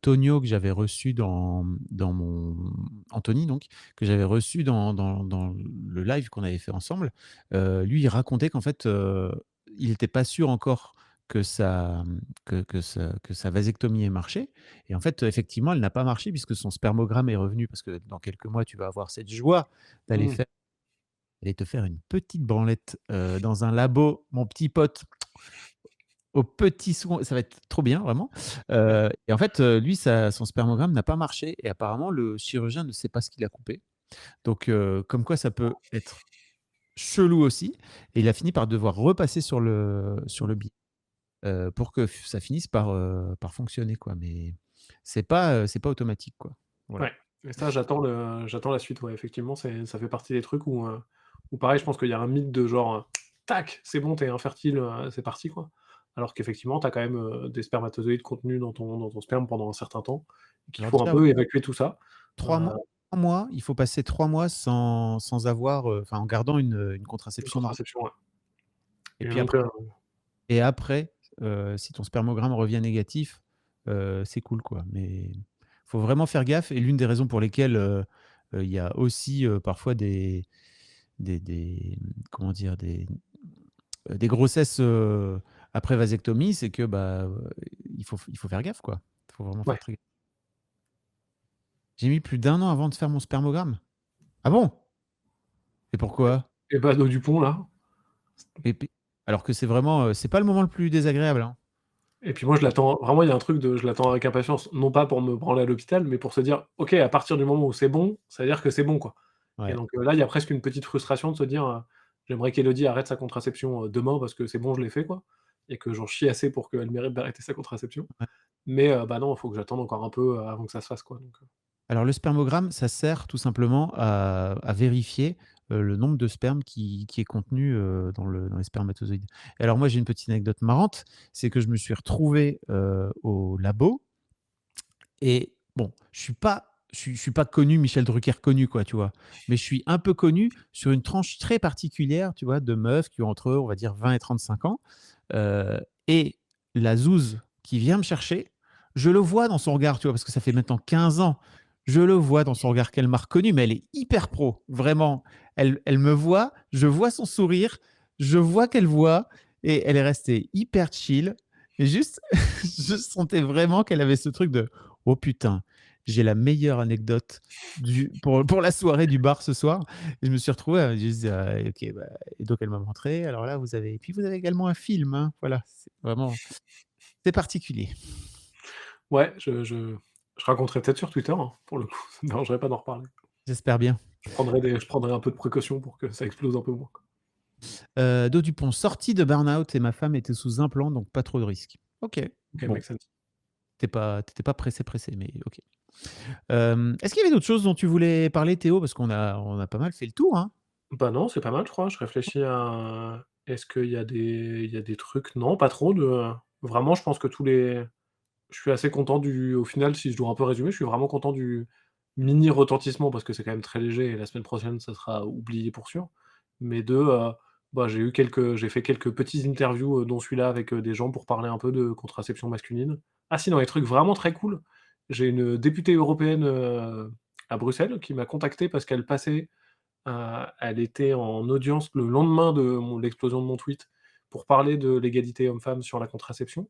Tonio que j'avais reçu dans mon Anthony donc, que j'avais reçu dans le live qu'on avait fait ensemble, lui, il racontait qu'en fait, il était pas sûr encore que sa vasectomie ait marché et en fait, effectivement, elle n'a pas marché puisque son spermogramme est revenu parce que dans quelques mois, tu vas avoir cette joie Mmh. d'aller te faire une petite branlette, dans un labo, mon petit pote. Au petit soin, ça va être trop bien vraiment, Ouais, et en fait, lui son spermogramme n'a pas marché et apparemment le chirurgien ne sait pas ce qu'il a coupé. Donc comme quoi ça peut être chelou aussi et il a fini par devoir repasser sur le billet, pour que ça finisse par fonctionner quoi, mais c'est pas automatique quoi. Voilà. ouais et ça, j'attends la suite, ouais, effectivement, ça fait partie des trucs où pareil, je pense qu'il y a un mythe de genre, tac, c'est bon, tu es infertile, c'est parti, quoi. Alors qu'effectivement, tu as quand même, des spermatozoïdes contenus dans ton sperme pendant un certain temps, et qu'il Alors faut un déjà, ouais, peu évacuer tout ça. 3 Heu, mois 3 mois, il faut passer 3 mois sans avoir, enfin en gardant une une contraception normale contraception, ouais et et puis donc après Et après, si ton spermogramme revient négatif, c'est cool, quoi. Mais faut vraiment faire gaffe et l'une des raisons pour lesquelles, il y a aussi, parfois comment dire? Des grossesses, après vasectomie, c'est que, bah, il faut faire gaffe, quoi. Il faut vraiment faire ouais très gaffe. J'ai mis plus d'1 an avant de faire mon spermogramme. Ah bon? Et pourquoi? et bah, Dupont, là. Et puis alors que c'est vraiment, c'est pas le moment le plus désagréable, hein. Et puis moi, je l'attends vraiment, il y a un truc je l'attends avec impatience, non pas pour me branler à l'hôpital, mais pour se dire: «OK, à partir du moment où c'est bon, ça veut dire que c'est bon, quoi». Et Ouais. donc là, il y a presque une petite frustration de se dire, «J'aimerais qu'Élodie arrête sa contraception, demain parce que c'est bon, je l'ai fait, quoi, et que j'en chie assez pour qu'elle mérite d'arrêter sa contraception». Ouais. Mais bah non, il faut que j'attende encore un peu, avant que ça se fasse, quoi, donc Alors le spermogramme, ça sert tout simplement à vérifier, le nombre de sperme qui est contenu, dans les spermatozoïdes. Et alors moi, j'ai une petite anecdote marrante, c'est que je me suis retrouvé, au labo et bon, je suis pas connu, Michel Drucker connu quoi, tu vois? Mais je suis un peu connu sur une tranche très particulière, tu vois, de meufs qui ont entre, on va dire 20 et 35 ans, et la zouze qui vient me chercher, je le vois dans son regard, tu vois? Parce que ça fait maintenant 15 ans. Je le vois dans son regard qu'elle m'a reconnu, mais elle est hyper pro, vraiment. Elle me voit, je vois son sourire, je vois qu'elle voit et elle est restée hyper chill et juste je sentais vraiment qu'elle avait ce truc de: «Oh putain, j'ai la meilleure anecdote pour la soirée du bar ce soir». Et je me suis retrouvé à juste dire: «OK, bah» et donc elle m'a montré: «Alors là, vous avez également un film, hein». Voilà, c'est vraiment c'est particulier. Ouais, je raconterai peut-être sur Twitter, hein, pour le coup, ça me dérangerait pas d'en reparler. J'espère bien. Je prendrai un peu de précautions pour que ça explose un peu moins, quoi. Do Dupont, sortie de burn-out et ma femme était sous implant, donc pas trop de risques. OK, OK, bon, make sense. tu pas pressé, mais OK. Est-ce qu'il y avait d'autres choses dont tu voulais parler, Théo? Parce qu'on a pas mal fait le tour, hein? Bah, non, c'est pas mal, je crois. Je réfléchis à est-ce qu'il y a des trucs? Non, pas trop vraiment, je pense que tous les je suis assez content au final, si je dois un peu résumer, je suis vraiment content du mini retentissement parce que c'est quand même très léger et la semaine prochaine, ça sera oublié pour sûr. Mais bah, j'ai fait quelques petites interviews, dont celui-là avec, des gens pour parler un peu de contraception masculine. Ah si, dans les trucs vraiment très cool, j'ai une députée européenne, à Bruxelles qui m'a contacté parce qu'elle passait, elle était en audience le lendemain de l'explosion de mon tweet pour parler de l'égalité homme-femme sur la contraception.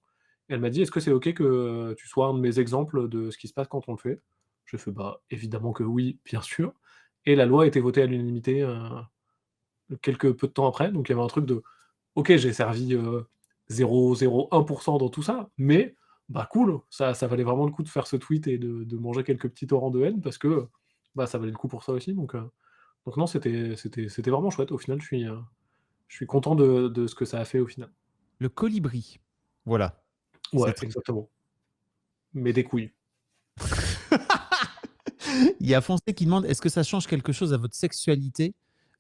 Et elle m'a dit: «Est-ce que c'est OK que tu sois un de mes exemples de ce qui se passe quand on le fait?» J'ai fait: «Bah, évidemment que oui, bien sûr», et la loi a été votée à l'unanimité, quelques peu de temps après. Donc il y avait un truc de: «OK, j'ai servi, 0,01 dans tout ça, mais bah, cool, ça valait vraiment le coup de faire ce tweet et de manger quelques petits torrents de haine parce que, bah, ça valait le coup pour ça aussi». Donc non, c'était vraiment chouette. Au final, je suis content de ce que ça a fait au final. Le colibri. Voilà, c'est Ouais, très exactement. Mais des couilles. il y a Foncé qui demande: «Est-ce que ça change quelque chose à votre sexualité,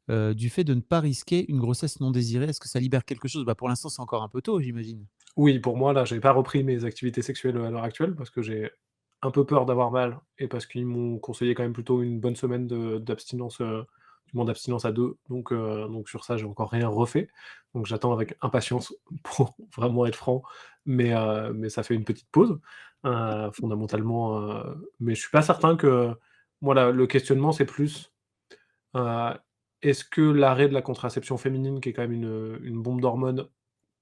du fait de ne pas risquer une grossesse non désirée? Est-ce que ça libère quelque chose?» Bah, pour l'instant, c'est encore un peu tôt, j'imagine? Oui, pour moi, là, j'ai pas repris mes activités sexuelles, à l'heure actuelle parce que j'ai un peu peur d'avoir mal et parce qu'ils m'ont conseillé quand même plutôt une bonne semaine d'abstinence, du moins d'abstinence à 2. Donc sur ça, j'ai encore rien refait. Donc j'attends avec impatience pour vraiment être franc, mais ça fait une petite pause, fondamentalement, mais je suis pas certain que moi, le questionnement, c'est plus, Heu, est-ce que l'arrêt de la contraception féminine, qui est quand même une bombe d'hormones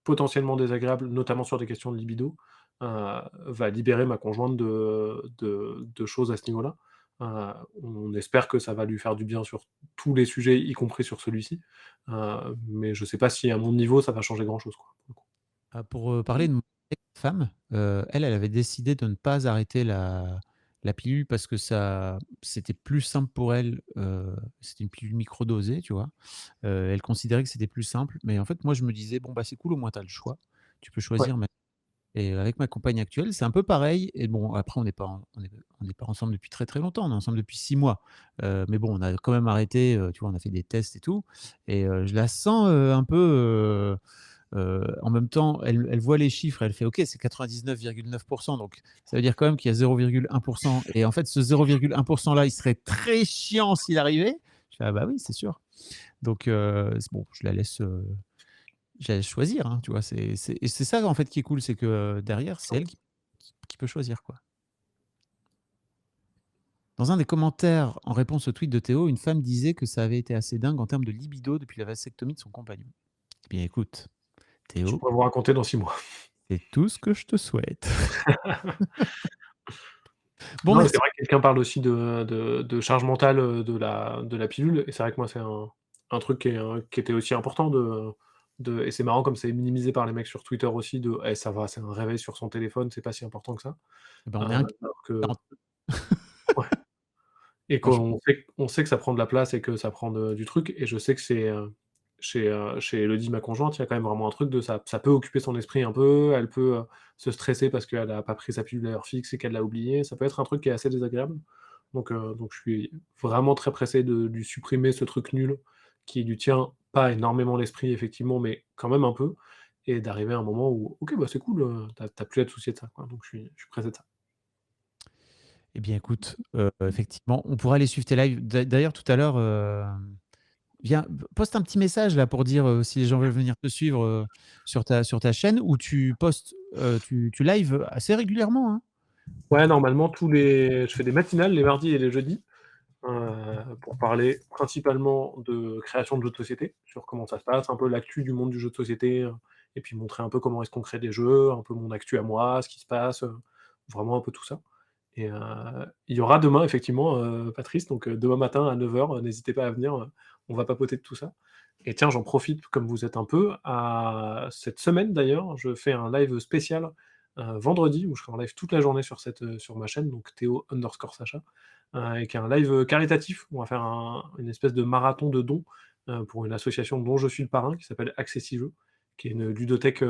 potentiellement désagréable, notamment sur des questions de libido, va libérer ma conjointe de choses à ce niveau-là? On espère que ça va lui faire du bien sur tous les sujets, y compris sur celui-ci, mais je sais pas si à mon niveau, ça va changer grand-chose, quoi, pour le coup. Pour, parler de mon ex-femme, elle avait décidé de ne pas arrêter la pilule parce que c'était plus simple pour elle, c'était une pilule microdosée, tu vois? Elle considérait que c'était plus simple, mais en fait, moi, je me disais: «Bon, bah, c'est cool, au moins tu as le choix. Tu peux Ouais. choisir ma». Et avec ma compagne actuelle, c'est un peu pareil et bon, après on n'est pas ensemble depuis très, très longtemps, on est ensemble depuis 6 mois. Mais bon, on a quand même arrêté, tu vois? On a fait des tests et tout et je la sens, un peu, en même temps, elle voit les chiffres, elle fait: «OK, c'est 99,9 donc ça veut dire quand même qu'il y a 0,1 et en fait, ce 0,1 là, il serait très chiant s'il arrivait». Je fais: «Ah bah oui, c'est sûr». Donc c'est bon, je la laisse choisir, hein, tu vois? C'est ça, en fait, qui est cool, c'est que, derrière, c'est elle qui peut choisir, quoi. Dans un des commentaires en réponse au tweet de Théo, une femme disait que ça avait été assez dingue en termes de libido depuis la vasectomie de son compagnon. Eh bien écoute, Je Théo, pourrais vous raconter dans 6 mois. c'est tout ce que je te souhaite. Bon, Non, mais c'est merci. vrai que quelqu'un parle aussi de charge mentale, de la pilule, et c'est vrai que moi, c'est un truc qui était aussi important et c'est marrant comme c'est minimisé par les mecs sur Twitter aussi «Eh ça va, c'est un réveil sur son téléphone, c'est pas si important que ça». Eh ben, on est un Alors que ouais, et franchement. qu'on sait que ça prend de la place et que ça prend du truc, et je sais que chez Elodie, ma conjointe, il y a quand même vraiment un truc de ça peut occuper son esprit un peu, elle peut, se stresser parce qu'elle a pas pris sa pilule à l'heure fixe et qu'elle l'a oubliée. Ça peut être un truc qui est assez désagréable. Donc je suis vraiment très pressé de lui supprimer ce truc nul qui lui tient pas énormément l'esprit effectivement, mais quand même un peu et d'arriver à un moment où OK, bah, c'est cool, tu as plus à te soucier de ça, quoi. Donc je suis pressé de ça. Eh bien, écoute, effectivement, on pourra aller suivre tes lives. D'ailleurs, tout à l'heure, viens, poste un petit message là pour dire si les gens veulent venir te suivre sur ta chaîne où tu postes, tu live assez régulièrement, hein. Ouais, normalement je fais des matinales les mardis et les jeudis, pour parler principalement de création de jeux de société, sur comment ça se passe, un peu l'actu du monde du jeu de société, et puis montrer un peu comment est-ce qu'on crée des jeux, un peu mon actu à moi, ce qui se passe, vraiment un peu tout ça et il y aura demain effectivement, Patrice, donc demain matin à 9h, n'hésitez pas à venir, on va papoter de tout ça et tiens, j'en profite comme vous êtes un peu, à cette semaine d'ailleurs, je fais un live spécial, vendredi où je serai en live toute la journée sur ma chaîne, donc Théo_Sacha, et qui est un live, caritatif. On va faire une espèce de marathon de dons, pour une association dont je suis le parrain, qui s'appelle Accessi-Jeux, qui est une ludothèque,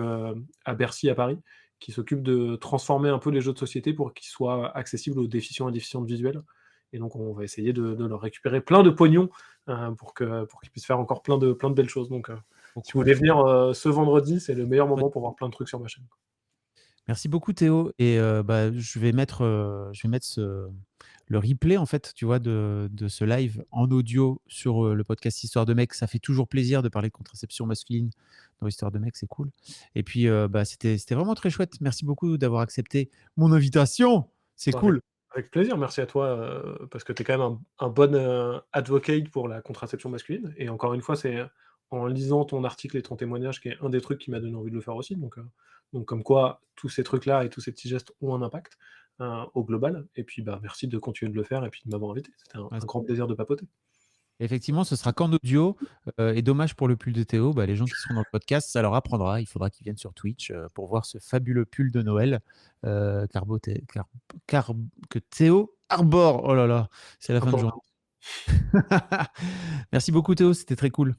à Bercy, à Paris, qui s'occupe de transformer un peu les jeux de société pour qu'ils soient accessibles aux déficients et déficientes visuelles et donc on va essayer de leur récupérer plein de pognon, pour qu'ils puissent faire encore plein de belles choses donc Trop si vous cool. voulez venir, ce vendredi, c'est le meilleur moment pour voir plein de trucs sur ma chaîne. Merci beaucoup Théo et bah, je vais mettre le replay en fait, tu vois, de ce live en audio sur, le podcast Histoire de mec. Ça fait toujours plaisir de parler de contraception masculine dans Histoire de mec, c'est cool et puis, bah, c'était vraiment très chouette. Merci beaucoup d'avoir accepté mon invitation. C'est Bah, avec cool. avec plaisir, merci à toi, parce que tu es quand même un bon, advocate pour la contraception masculine et encore une fois, c'est, en lisant ton article et ton témoignage qui est un des trucs qui m'a donné envie de le faire aussi donc comme quoi tous ces trucs-là et tous ces petits gestes ont un impact, au global et puis, bah, merci de continuer de le faire et puis de m'avoir invité. C'était un Ouais, un grand plaisir de papoter. effectivement, ce sera qu'en audio, et dommage pour le pull de Théo, bah, les gens qui seront dans le podcast, ça leur apprendra. Il faudra qu'ils viennent sur Twitch, pour voir ce fabuleux pull de Noël, carboté car car que Théo arbore. Oh là là, c'est la fin de journée. Important. Merci beaucoup Théo, c'était très cool.